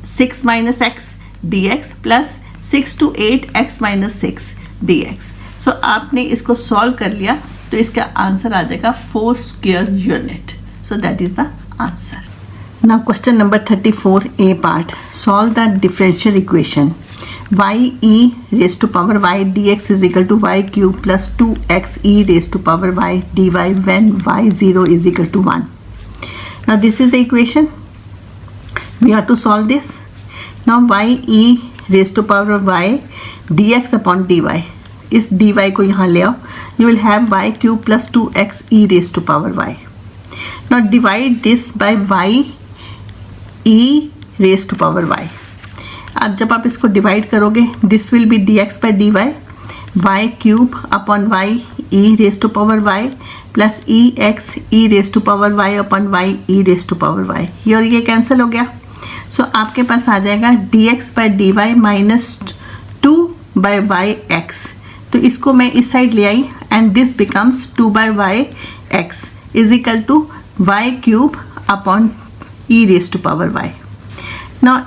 6 minus x dx plus 6 to 8 x minus 6 dx। सो आपने इसको सॉल्व कर लिया तो इसका आंसर आ जाएगा 4 square unit। So that is the answer. Now question number 34 A part, solve the differential equation y e raised to power y dx is equal to y cube plus 2x e raised to power y dy when y0 is equal to 1. Now this is the equation. We have to solve this. Now y e raised to power y dx upon dy, इस dy को यहाँ ले आओ, you will have y cube plus 2x e raised to power y. Now divide this by y e raised to power y. अब जब आप इसको divide करोगे this will be dx by dy, y cube upon y e raise to power y plus e x e raise to power y upon y e raise to power y, ये और ये cancel हो गया। सो आपके पास आ जाएगा dx by dy minus 2 by y x, तो इसको मैं इस साइड ले आई and this becomes 2 by y x is equal to y cube upon e raise to power y। Now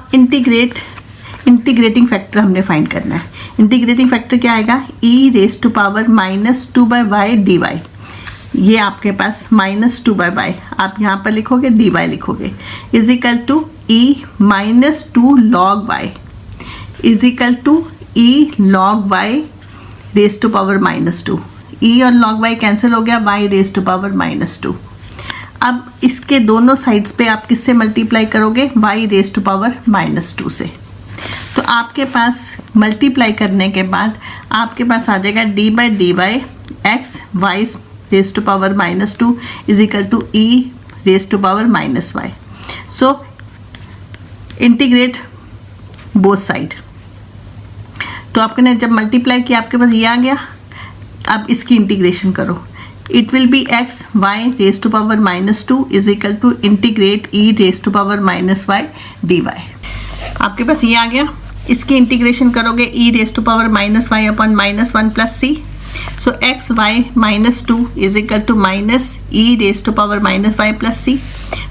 integrating factor हमने फाइंड करना है। इंटीग्रेटिंग फैक्टर क्या आएगा, e raise to power minus 2 by y dy, ये आपके पास minus 2 by y आप यहाँ पर लिखोगे, dy लिखोगे, is equal to e minus 2 log y is equal to e log y raise to power minus 2, e और log y कैंसिल हो गया, y raise to power minus 2। अब इसके दोनों साइड्स पे आप किससे मल्टीप्लाई करोगे, y raise to power minus 2 से। तो आपके पास मल्टीप्लाई करने के बाद आपके पास आ जाएगा d by d y x y raise to power minus 2 is equal to e raise to power minus Y. So integrate both side, तो आपने जब मल्टीप्लाई किया आपके पास ये आ गया। अब इसकी इंटीग्रेशन करो, it will be x y raise to power minus 2 is equal to integrate e raise to power minus y d y. आपके पास ये आ गया, इसकी इंटीग्रेशन करोगे e raise to power minus Y upon minus 1 plus C. So x Y minus 2 is equal to minus e raise to power minus y plus C.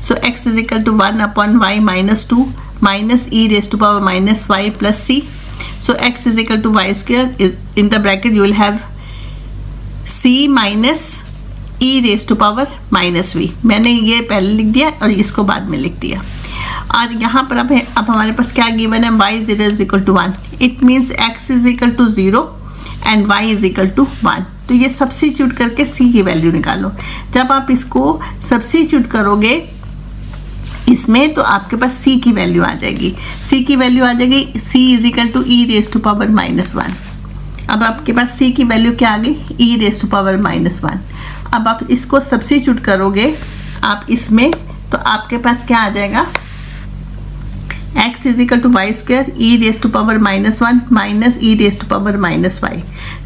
So x is equal to 1 अपॉन Y minus 2 minus e raise to power minus y plus c. So x is equal to y square, is in the bracket you will have c minus e raise to power minus v, मैंने ये पहले लिख दिया और इसको बाद में लिख दिया। और यहाँ पर अब हमारे पास क्या गिवन है, y is equal to 1, it means x is equal to 0 and y is equal to 1। तो ये सब्स्टिट्यूट करके c की वैल्यू निकालो। जब आप इसको सब्स्टिट्यूट करोगे इसमें तो आपके पास c की वैल्यू आ जाएगी, c की वैल्यू आ जाएगी c is equal to E raise to power minus 1। अब आपके पास c की वैल्यू क्या आ गई, ई रेज टू पावर माइनस 1। अब आप इसको सब्स्टिट्यूट करोगे आप इसमें तो आपके पास क्या आ जाएगा, x is equal to y square e raise to power minus 1 minus e raise to power minus Y.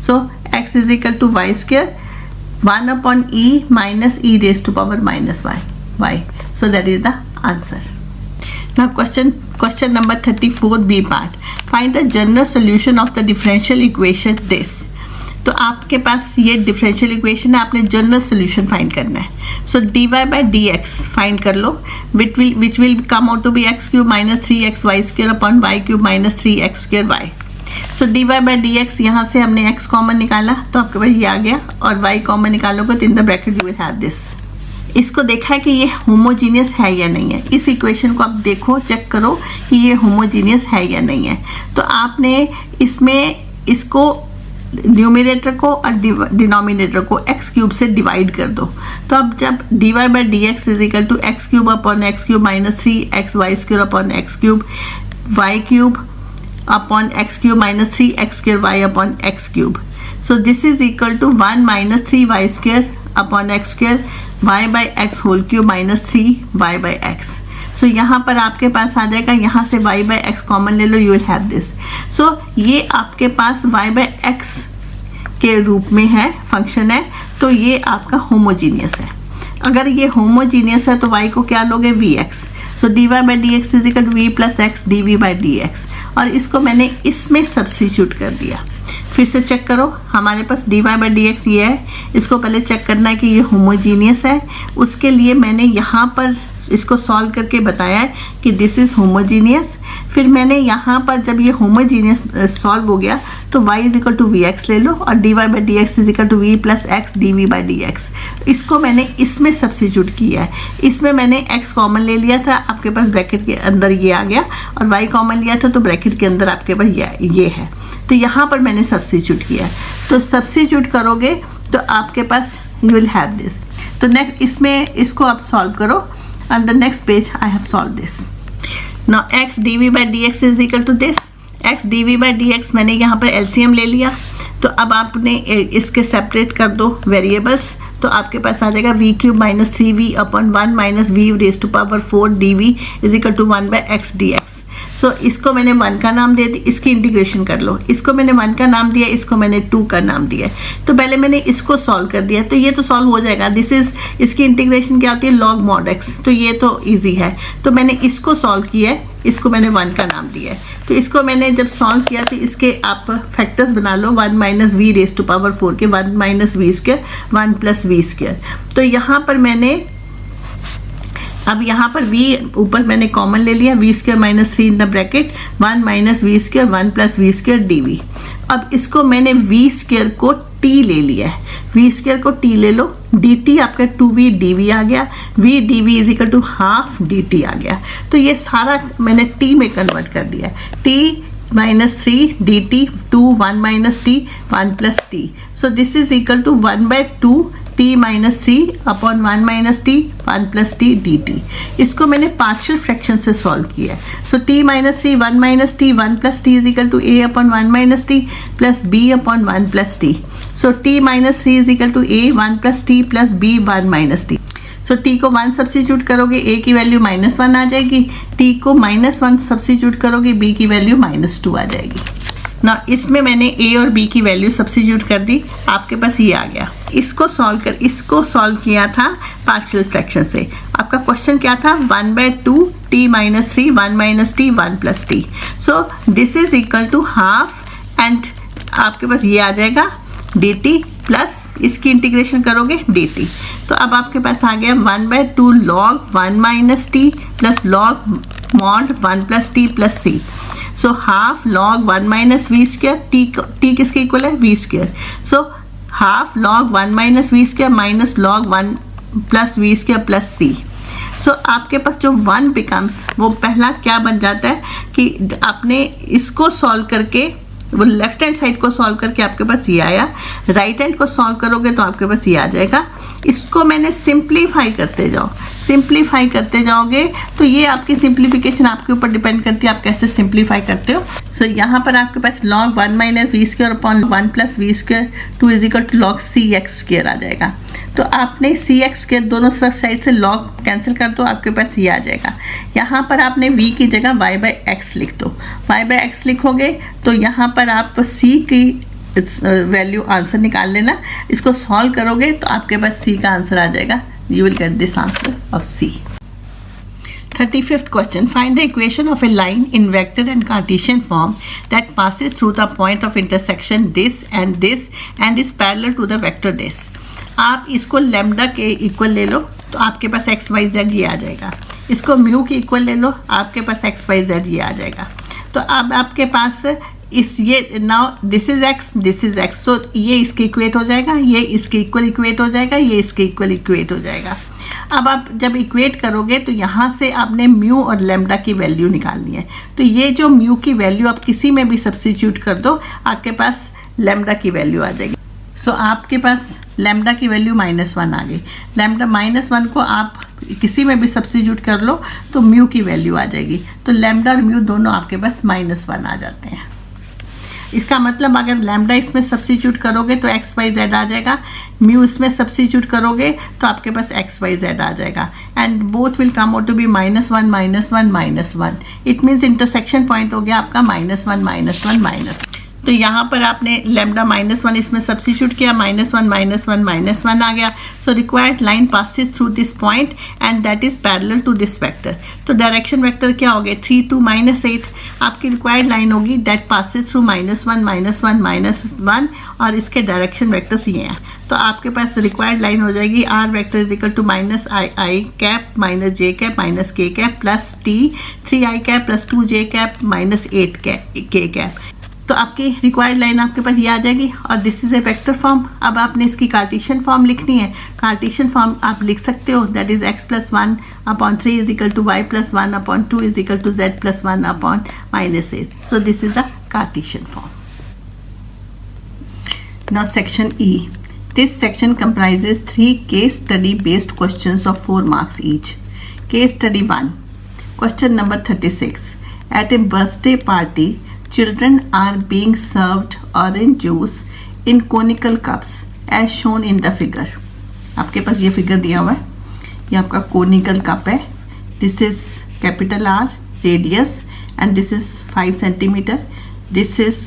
So x is equal to y square 1 upon e minus e raise to power minus y. So that is the answer. Now question number 34 B part. Find the general solution of the differential equation this. तो आपके पास ये differential equation है, आपने general solution find करना है। So dy by D X find कर लो, which will come out to be X cube minus 3x Y square upon Y cube minus 3x square Y. So dy by D X, यहाँ से हमने x common निकाला तो आपके पास ये आ गया, और y कॉमन निकालोगे तो इन the bracket you will have this. इसको देखा है कि ये होमोजीनियस है या नहीं है, इस इक्वेशन को आप देखो, चेक करो कि ये होमोजीनियस है या नहीं है। तो आपने इसमें इसको न्यूमरेटर को और डिनोमिनेटर को x क्यूब से डिवाइड कर दो। तो अब जब dy by D x is equal to X cube upon X cube minus 3x Y square upon X cube, Y cube upon X cube minus 3x square Y upon X cube. So this is equal to 1 minus 3y square upon X square y by X whole cube minus 3y by X. सो यहाँ पर आपके पास आ जाएगा, यहाँ से y by x common ले लो, यू विल हैव दिस। सो ये आपके पास y बाई एक्स के रूप में है, फंक्शन है, तो ये आपका होमोजीनियस है। अगर ये होमोजीनियस है तो y को क्या लोगे, vx। So dy by D x is equal to v plus x d v by D x, और इसको मैंने इसमें सब्स्टिट्यूट कर दिया। फिर से चेक करो, हमारे पास dy बाई डी एक्स ये है, इसको पहले चेक करना है कि ये होमोजीनियस है। उसके लिए मैंने यहाँ पर इसको सॉल्व करके बताया है कि दिस इज़ होमोजीनियस। फिर मैंने यहाँ पर जब ये होमोजीनियस सॉल्व हो गया तो y is equal to v x ले लो, और dy by D x is equal to v plus x d v by D x. इसको मैंने इसमें सब्स्टिट्यूट किया है, इसमें मैंने x कॉमन ले लिया था, आपके पास ब्रैकेट के अंदर ये आ गया, और y कॉमन लिया था तो ब्रैकेट के अंदर आपके पास ये है। तो यहाँ पर मैंने सब्स्टिट्यूट किया है, तो सब्स्टिट्यूट करोगे तो आपके पास यू विल हैव दिस। तो नेक्स्ट इसमें इसको आप सॉल्व करो, on the next page I have solved this. Now x dv by dx is equal to this. x dv by dx मैंने यहाँ पर LCM ले लिया, तो अब आपने इसके सेपरेट कर दो वेरिएबल्स, तो आपके पास आ जाएगा v cube minus 3v upon 1 minus v raise to power 4 dv is equal to 1 by X D X. सो इसको मैंने 1 का नाम दे दिया, इसकी इंटीग्रेशन कर लो, इसको मैंने 1 का नाम दिया, इसको मैंने 2 का नाम दिया। तो पहले मैंने इसको सॉल्व कर दिया, तो ये तो सॉल्व हो जाएगा। दिस इज, इसकी इंटीग्रेशन क्या होती है, लॉग मॉड एक्स, तो ये तो इजी है। तो मैंने इसको सॉल्व किया है, इसको मैंने 1 का नाम दिया है। तो इसको मैंने जब सॉल्व किया तो इसके आप फैक्टर्स बना लो, 1 minus v raise to power 4 के 1 minus we square 1 plus we square. तो यहाँ पर मैंने अब यहाँ पर v ऊपर मैंने कॉमन ले लिया, v square minus 3 in the bracket 1 minus we square 1 plus we square d v. अब इसको मैंने वी स्क्वायर को t ले लिया है, वी स्क्वायर को t ले लो, dt आपका 2v dv आ गया, v dv is equal to half dt आ गया। तो ये सारा मैंने t में कन्वर्ट कर दिया है, t minus 3 dt 2 1 minus t 1 plus t। So this is equal to 1 by 2 t minus 3 upon 1 minus t 1 plus t dt। इसको मैंने पार्शियल फ्रैक्शन से सॉल्व किया है। So t minus 3 1 minus t 1 plus t is equal to a upon 1 minus t plus b upon 1 plus t। So t minus 3 is equal to a 1 plus t plus b 1 minus t। So t को 1 substitute करोगे a की value minus 1 आ जाएगी, t को minus 1 substitute करोगे b की value minus 2 आ जाएगी। ना इसमें मैंने a और b की वैल्यू सब्स्टिट्यूट कर दी, आपके पास ये आ गया। इसको सॉल्व किया था पार्शियल फ्रैक्शन से। आपका क्वेश्चन क्या था, 1 by 2 t minus 3 1 minus t 1 plus t। So this is equal to half, and आपके पास ये आ जाएगा dt प्लस इसकी इंटीग्रेशन करोगे dt। तो अब आपके पास आ गया 1 by 2 log 1 minus t plus log mod 1 plus t plus c। So half log 1 minus we square, t किसके इक्वल है, v square. So half log 1 minus we square minus log 1 plus we square plus सी। सो आपके पास जो 1 becomes, वो पहला क्या बन जाता है कि आपने इसको सॉल्व करके, वो लेफ्ट हैंड साइड को सॉल्व करके आपके पास ये आया, राइट हैंड को सॉल्व करोगे तो आपके पास ये आ जाएगा। इसको मैंने सिंप्लीफाई करते जाओगे तो ये आपकी सिंप्लीफिकेशन आपके ऊपर डिपेंड करती है, आप कैसे सिंप्लीफाई करते हो। सो यहाँ पर आपके पास log 1 minus we square upon 1 plus we square 2 is equal to log C X square आ जाएगा। तो आपने सी एक्स स्क्वायर दोनों साइड से log कैंसिल कर दो, आपके पास ये आ जाएगा। यहाँ पर आपने v की जगह y बाई एक्स लिख दो, y बाई एक्स लिखोगे तो यहाँ पर आप c की वैल्यू आंसर निकाल लेना। इसको सॉल्व करोगे तो आपके पास c का आंसर आ जाएगा। You will get this answer of c। 35th question. Find the equation of a line in vector and Cartesian form that passes through the point of intersection this and is parallel to the vector this. आप इसको lambda के equal ले लो तो आपके पास x y Z ये आ जाएगा। इसको म्यू के इक्वल ले लो, आपके पास एक्स वाई जेड ये आ जाएगा। तो अब आपके पास इस ये नाउ दिस इज एक्स, सो ये इसके इक्वेट हो जाएगा, ये इसके इक्वल इक्वेट हो जाएगा, ये इसके इक्वल इक्वेट हो जाएगा। अब आप जब इक्वेट करोगे तो यहाँ से आपने म्यू और लैम्डा की वैल्यू निकालनी है। तो ये जो म्यू की वैल्यू आप किसी में भी सब्स्टिट्यूट कर दो, आपके पास लैम्डा की वैल्यू आ जाएगी। सो आपके पास लैम्डा की वैल्यू -1 आ गई। लैम्डा -1 को आप किसी में भी सब्स्टिट्यूट कर लो तो म्यू की वैल्यू आ जाएगी। तो लैम्डा और म्यू दोनों आपके पास -1 आ जाते हैं। इसका मतलब अगर लैम्डा इसमें सब्स्टिट्यूट करोगे तो एक्स वाई जेड आ जाएगा, म्यू इसमें सब्स्टिट्यूट करोगे तो आपके पास एक्स वाई जेड आ जाएगा, and both will come out to be -1 -1 -1। It means intersection point हो गया आपका -1 -1 -1। तो यहाँ पर आपने लैम्डा -1 इसमें सब्स्टिट्यूट किया, -1 -1 आ गया। So required line passes through this point and that is parallel to this vector. तो डायरेक्शन वेक्टर क्या हो गया 3 2 -8। आपकी रिक्वायर्ड लाइन होगी दैट पासिस थ्रू -1 -1 और इसके डायरेक्शन वेक्टर्स ये हैं। तो आपके पास रिक्वायर्ड लाइन हो जाएगी r vector is equal to -i cap -j cap -k cap plus t 3i cap plus 2j cap -8 k cap. तो आपकी रिक्वायर्ड लाइन आपके पास ये आ जाएगी और this is a vector form. अब आपने इसकी कार्टेशियन फॉर्म लिखनी है। कार्टेशियन फॉर्म आप लिख सकते हो that is x + 1 upon 3 is equal to y + 1 upon 2 is equal to z + 1 upon -8। So this is the Cartesian form. Now section E. This section comprises 3 case study based questions of 4 marks each. Case study 1. Question number 36. At a birthday party, children are being served orange juice in conical cups as shown in the figure. आपके पास ये figure दिया हुआ है, ये आपका conical cup है। This is capital R radius and this is 5 centimetre. This is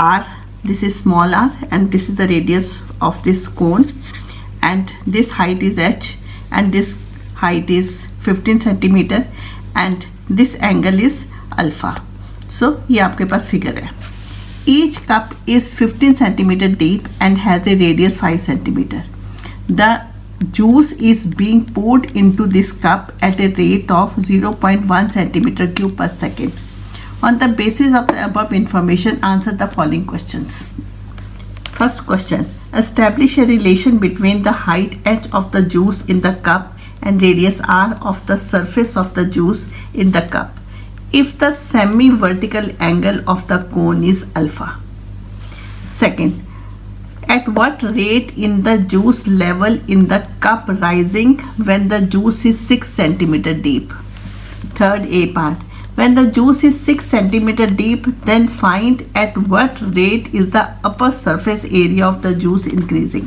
R, this is small r, and this is the radius of this cone, and this height is h, and this height is 15 centimeter, and this angle is alpha. So ये आपके पास figure है। Each cup is 15 centimeter deep and has a radius 5 centimeter. The juice is being poured into this cup at a rate of 0.1 centimeter cube per second. On the basis of the above information, answer the following questions. First question. Establish a relation between the height h of the juice in the cup and radius r of the surface of the juice in the cup if the semi-vertical angle of the cone is alpha. Second. At what rate in the juice level in the cup rising when the juice is 6 centimeter deep? Third A part. When the juice is 6 centimeter deep, then find at what rate is the upper surface area of the juice increasing.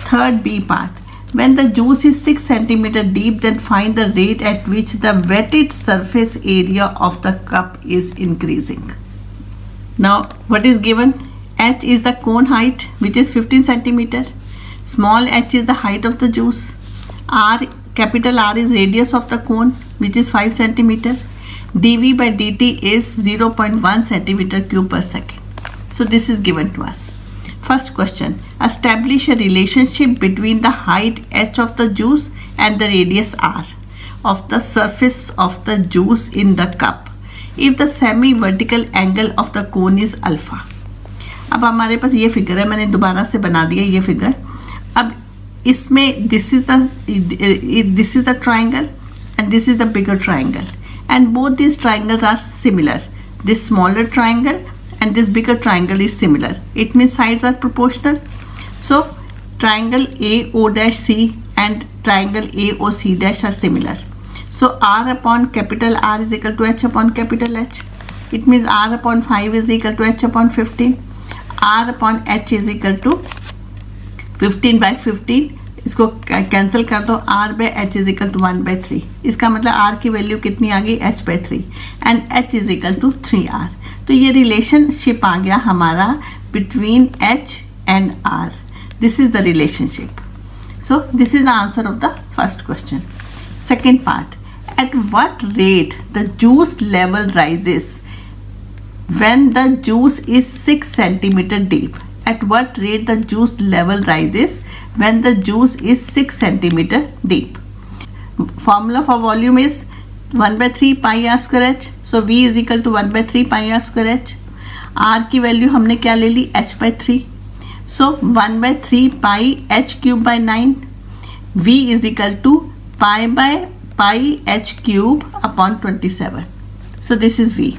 Third B part. When the juice is 6 centimeter deep, then find the rate at which the wetted surface area of the cup is increasing. Now, what is given? H is the cone height, which is 15 centimeter. Small h is the height of the juice. R, capital R is radius of the cone, which is 5 centimeter. dV by dt is 0.1 centimeter cube per second. So this is given to us. First question. Establish a relationship between the height h of the juice and the radius r of the surface of the juice in the cup if the semi-vertical angle of the cone is alpha. अब हमारे पास ये figure है, मैंने दोबारा से बना दिया ये फिगर. अब इसमें this is the triangle and this is the bigger triangle, and both these triangles are similar. This smaller triangle and this bigger triangle is similar. It means sides are proportional. So triangle AOC and triangle AOC dash are similar. So R upon capital R is equal to H upon capital H. It means R upon 5 is equal to H upon 15. R upon H is equal to 15 by 15. इसको cancel कर दो. R by H is equal to 1/3. इसका मतलब R की value कितनी आ गई? H/3 and H is equal to 3R. तो ये रिलेशनशिप आ गया हमारा between H and R. This is the relationship. So this is the answer of the first question. Second part, at what rate the juice level rises when the juice is 6 centimeter deep. At what rate the juice level rises when the juice is 6 centimeter deep? Formula for volume is 1/3 pi r square h. So V is equal to 1/3 pi r square h. R की value हमने क्या ले ली? H/3. So 1/3 pi h cube by 9. V is equal to pi h cube upon 27. So this is V.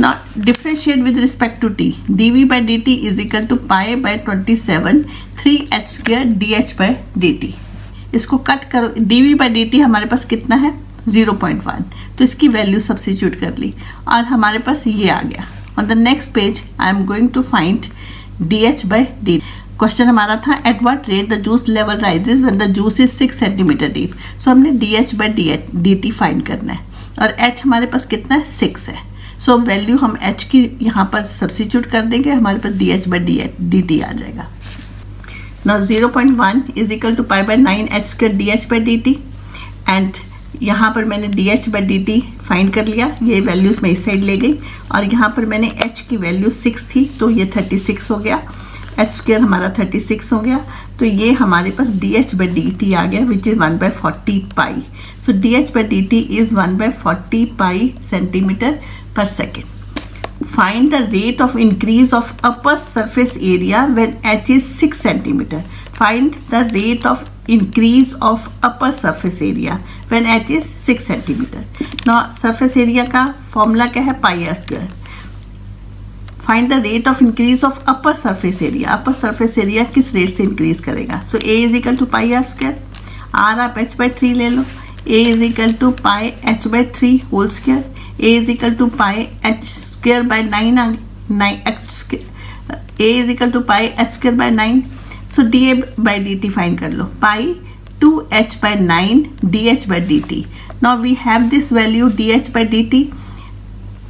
Now differentiate with respect to t. dv by dt is equal to pi by 27 3h square dh by dt. इसको cut करो. dv by dt हमारे पास कितना है? 0.1. तो इसकी value substitute कर ली और हमारे पास ये आ गया. On the next page I am going to find dh by dt. Question हमारा था at what rate the juice level rises when the juice is 6 centimetre deep. सो हमने dh by dt फाइंड करना है और h हमारे पास कितना है? 6 है. सो वैल्यू हम h की यहाँ पर सब्सिट्यूट कर देंगे, हमारे पास dh by dt आ जाएगा. Now 0.1 is equal to pi by 9h square dh by dt and यहाँ पर मैंने dh by dt फाइंड कर लिया. ये वैल्यूज़ मैं इस साइड ले गई और यहाँ पर मैंने h की वैल्यू 6 थी तो ये 36 हो गया. h स्क्वायर हमारा 36 हो गया. तो ये हमारे पास dh by dt आ गया which is 1/40 pi. So dh by dt is 1/40 pi centimetre per second. Find the rate of increase of upper surface area when h is 6 centimeter. Find the rate of increase of upper surface area when h is 6 centimeter. Now surface area का formula क्या है? pi r square. Find the rate of increase of upper surface area. Upper surface area किस rate से increase करेगा? So a is equal to pi r square. r आप h/3 ले लो. a is equal to pi h/3 whole square. a is equal to pi h square by 9 h square. a is equal to pi h square by 9. So dA by dt find कर लो. pi 2h by 9 dh by dt. Now we have this value dh by dt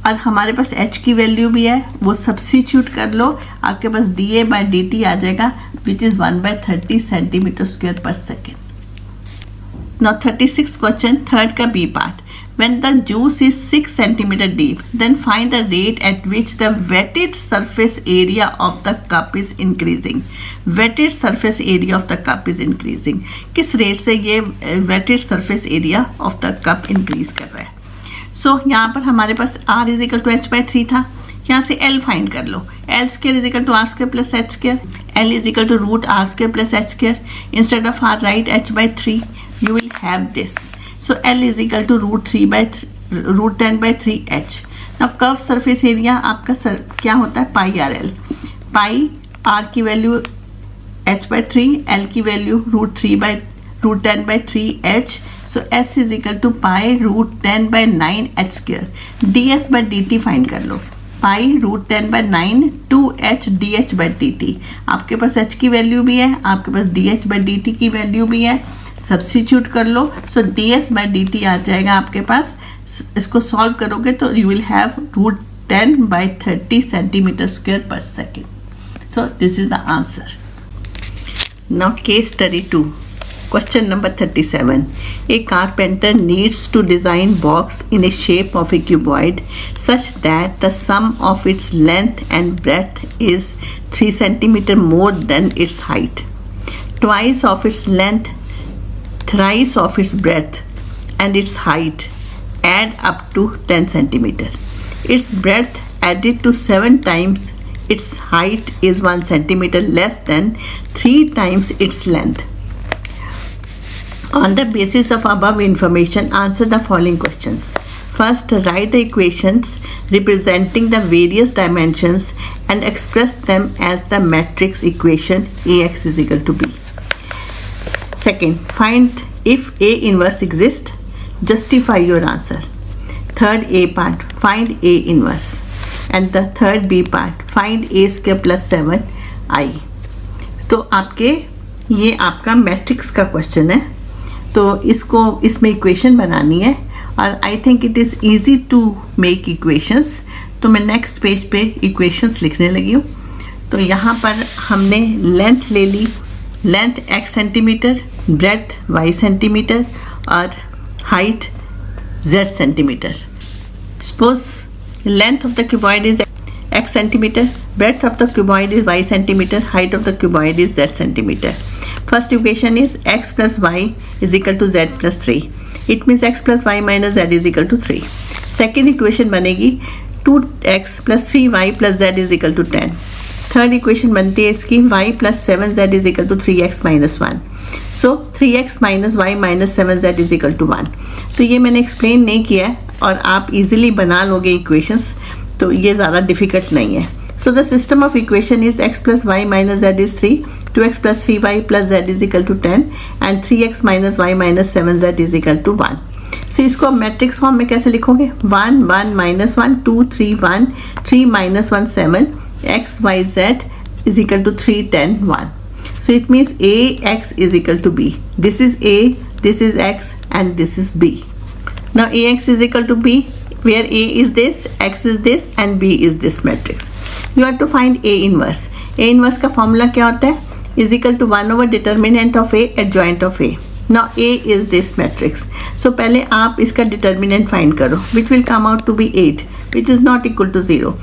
और हमारे पास h की value भी है, वो substitute कर लो. आपके पास dA by dt आ जाएगा विच इज़ 1/30 सेंटीमीटर स्क्वायर पर second. Now 36th question, third का B part. When the juice is 6 centimeter deep, then find the rate at which the wetted surface area of the cup is increasing. Wetted surface area of the cup is increasing. किस rate से ये wetted surface area of the cup increase कर रहा है? So यहाँ पर हमारे पास R is equal to h/3 था. यहाँ से L फाइंड कर लो. L square is equal to R square plus h square. L is equal to root R square plus h square. Instead of R write h/3. You will have this. So L is equal to root 10 by 3h. Now curve surface area आपका क्या होता है? पाई R L. पाई R की value h/3, L की value root 10 by 3h. So S is equal to pi root 10 by 9h square. ds by dt find कर लो. Pi root 10 by 9 2h dh by dt. आपके पास h की value भी है, आपके पास dh by dt की value भी है. सब्सिट्यूट कर लो. सो ds by dt आ जाएगा आपके पास. इसको सॉल्व करोगे तो you will have root 10 by 30 centimetre square पर second. So this is the answer. Now case study 2. Question number 37. A carpenter needs to design box in a shape of a cuboid such that the sum of its length and breadth is 3 centimeter more than its height, twice of its length, thrice of its breadth, and its height add up to 10 centimeter. Its breadth added to 7 times its height is 1 centimeter less than 3 times its length. On the basis of above information, answer the following questions. First, write the equations representing the various dimensions and express them as the matrix equation Ax is equal to B. Second, find if A inverse exists. Justify your answer. Third A part, find A inverse. And the third B part, find A square plus 7i. तो ये आपका matrix का question है, तो इसमें equation बनानी है और I think it is easy to make equations. तो मैं नेक्स्ट पेज पे इक्वेशंस लिखने लगी हूँ. तो यहाँ पर हमने लेंथ ले ली, length x centimetre, breadth y centimetre और height z centimetre. Suppose length of the cuboid is x centimetre, breadth of the cuboid is y centimeter, height of the cuboid is z centimeter. First equation is x plus y is equal to z plus 3. It means x plus y minus z is equal to 3. Second equation बनेगी 2x plus 3y plus z is equal to 10. Third equation बनती है इसकी y plus 7z is equal to 3x minus 1. So 3x minus y minus 7z is equal to 1. तो ये मैंने explain नहीं किया है और आप इजीली बना लोगे इक्वेशंस, तो ये ज़्यादा डिफिकल्ट नहीं है. So the system of equation is x plus y minus z is 3, 2x plus 3y plus z is equal to 10 and 3x minus y minus 7z is equal to 1. So इसको matrix form में कैसे लिखोगे? 1 1 minus 1 2 3 1 3 minus 1 7 x y z is equal to 3 10 1. So it means ax is equal to b. This is a, this is x and this is b. Now ax is equal to b, where a is this, x is this and b is this matrix. You have to find A inverse. A inverse का formula क्या होता है? Is equal to 1 over determinant of A adjoint of A. Now A is this matrix. So पहले आप इसका determinant find करो, which will come out to be 8, which is not equal to 0.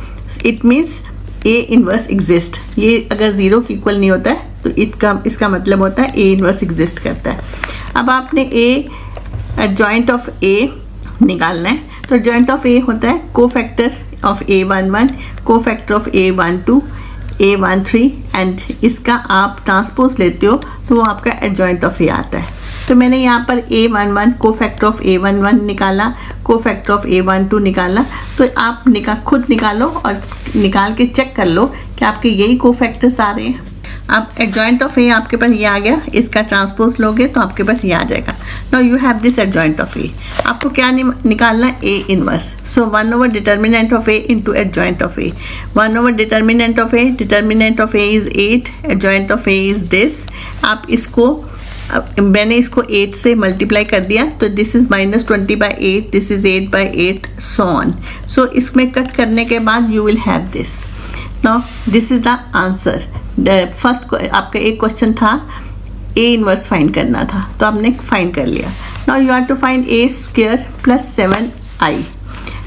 It means A inverse exist. ये अगर 0 के equal नहीं होता है तो इसका मतलब होता है A inverse exist करता है. अब आपने A adjoint of A निकालना है. तो adjoint of A होता है cofactor of A11, cofactor of A12, A13 and इसका आप ट्रांसपोज लेते हो तो वो आपका adjoint of A आता है. तो मैंने यहाँ पर A11 cofactor of A11 निकाला, cofactor of A12 निकाला. तो आप खुद निकालो और निकाल के चेक कर लो कि आपके यही cofactors आ रहे हैं. अब adjoint of A आपके पास ये आ गया, इसका ट्रांसपोज लोगे तो आपके पास ये आ जाएगा. Now you have this adjoint of A. आपको क्या निकालना है? A inverse. So 1 over determinant of A into adjoint of A. 1 over determinant of A is 8, adjoint of A is this. आप इसको मैंने इसको 8 से मल्टीप्लाई कर दिया तो this is minus 20 by 8, this is 8 by 8 so on. So इसमें cut करने के बाद you will have this. Now this is the answer. First आपका एक क्वेश्चन था A इनवर्स फाइंड करना था, तो आपने फाइंड कर लिया. Now you have to find A square plus 7i.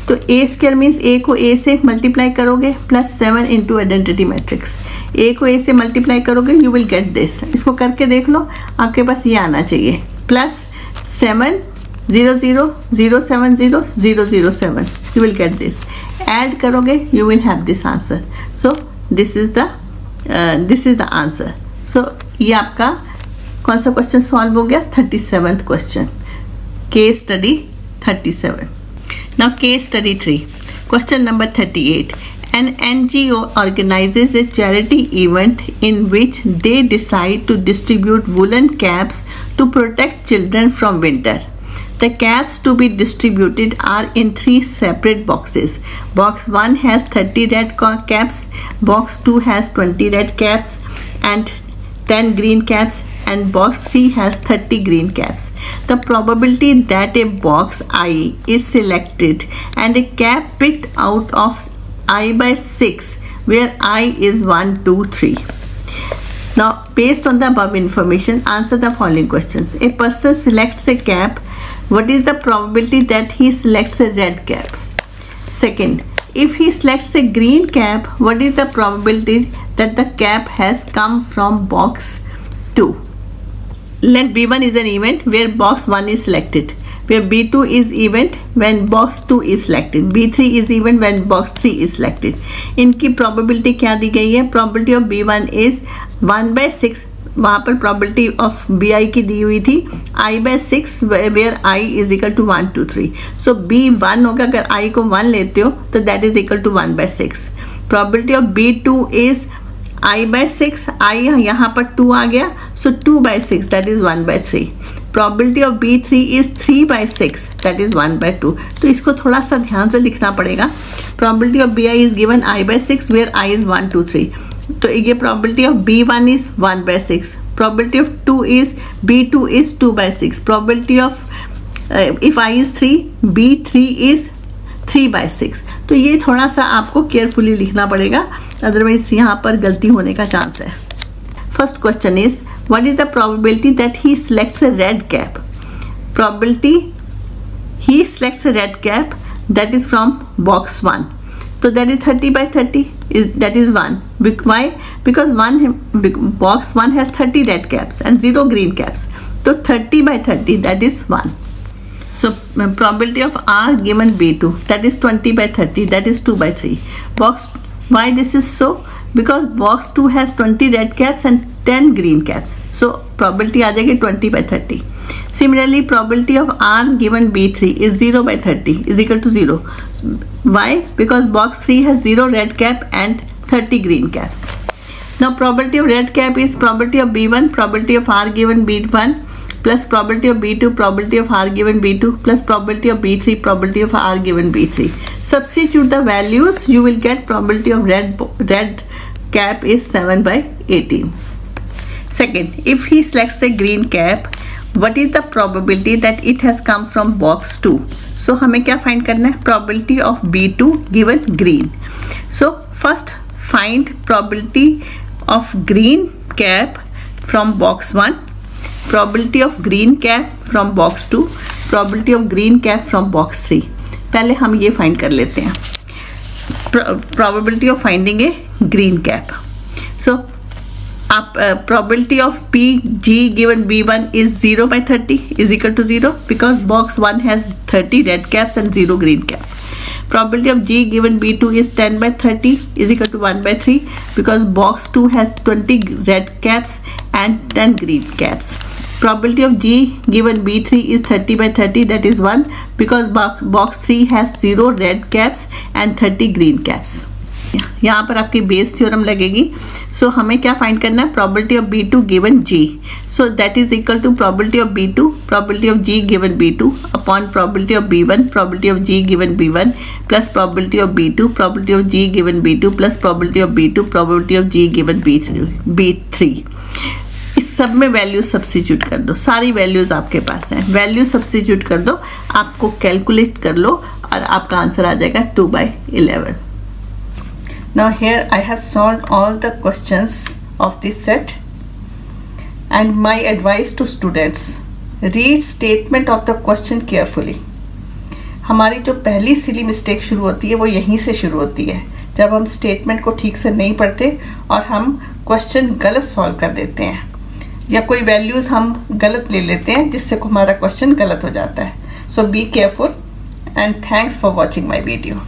तो A स्क्वायर मीन्स A को A से मल्टीप्लाई करोगे plus 7 into identity matrix. A को A से मल्टीप्लाई करोगे यू विल गेट दिस. इसको करके देख लो, आपके पास ये आना चाहिए plus 7 0 0 0 7 0 0 0 7. You will get this. Add करोगे you will have this answer. So this is the answer. So ये आपका कौन सा क्वेश्चन सॉल्व हो गया? 37th question, case study 37. Now case study 3, question number 38. An NGO organizes a charity event in which they decide to distribute woolen caps to protect children from winter. The caps to be distributed are in 3 separate boxes. Box 1 has 30 red caps, box 2 has 20 red caps and 10 green caps, and box 3 has 30 green caps. The probability that a box I is selected and a cap picked out of I by 6, where I is 1 2 3. Now based on the above information, answer the following questions. A person selects a cap. What is the probability that he selects a red cap? Second, if he selects a green cap, what is the probability that the cap has come from box 2? Let B1 is an event where box 1 is selected. where B2 is even when box 2 is selected, B3 is even when box 3 is selected. इनकी probability क्या दी गई है? Probability of B1 is 1/6. वहाँ पर probability of BI की दी हुई थी I/6 where I is equal to 1 to 3. So B1 होगा, अगर I को 1 लेते हो तो that is equal to 1/6. Probability of B2 is I/6, I यहाँ पर 2 आ गया, so 2/6 that is 1/3. Probability of B3 is 3/6 that is 1/2. तो इसको थोड़ा सा ध्यान से लिखना पड़ेगा. Probability of BI is given I/6 where I is 1 to 3. तो ये probability of B1 is 1/6. Probability of B2 is 2/6. Probability of if I is 3, B3 is 3/6. तो ये थोड़ा सा आपको केयरफुली लिखना पड़ेगा, अदरवाइज यहाँ पर गलती होने का चांस है. First question is what is the probability that he selects a red cap? Probability he selects a red cap that is from box 1. तो that is 30/30 that is 1. Why? Because box 1 has 30 red caps and 0 green caps. So 30/30 that is 1. So probability of R given B2 that is 20/30 that is 2/3. Why this is so? Because box 2 has 20 red caps and 10 green caps. So probability आ जाएगी 20/30. Similarly, probability of R given B3 is 0/30 is equal to 0. Why? Because box 3 has 0 red cap and 30 green caps. Now probability of red cap is probability of B1, probability of R given B1 plus probability of B2, probability of R given B2 plus probability of B3, probability of R given B3. Substitute the values, you will get probability of red cap is 7/18. Second, if he selects a green cap, what is the probability that it has come from box 2? So हमें क्या find करना है? Probability of B2 given green. So first find probability of green cap from box 1, probability of green cap from box 2, probability of green cap from box 3. पहले हम ये find कर लेते हैं. Probability of finding a green cap. So probability of PG given B1 is 0/30 is equal to 0 because box 1 has 30 red caps and 0 green cap. Probability of G given B2 is 10/30 is equal to 1/3 because box 2 has 20 red caps and 10 green caps. Probability of G given B3 is 30/30 that is 1 because box 3 has 0 red caps and 30 green caps. यहाँ पर आपकी Bayes theorem लगेगी. सो हमें क्या find करना है? Probability of B2 given G. So that is equal to probability of B2, probability of G given B2 upon probability of B1, probability of G given B1 plus probability of B2, probability of G given B2 plus probability of B2, probability of G given B3. इस सब में value substitute कर दो. सारी values आपके पास हैं, value substitute कर दो, आपको कैलकुलेट कर लो और आपका आंसर आ जाएगा 2/11. Now here I have solved all the questions of this set, and my advice to students, read statement of the question carefully. हमारी जो पहली सिली मिस्टेक शुरू होती है वो यहीं से शुरू होती है, जब हम स्टेटमेंट को ठीक से नहीं पढ़ते और हम क्वेश्चन गलत सॉल्व कर देते हैं या कोई वैल्यूज़ हम गलत ले लेते हैं जिससे हमारा क्वेश्चन गलत हो जाता है. So be careful and thanks for watching my video.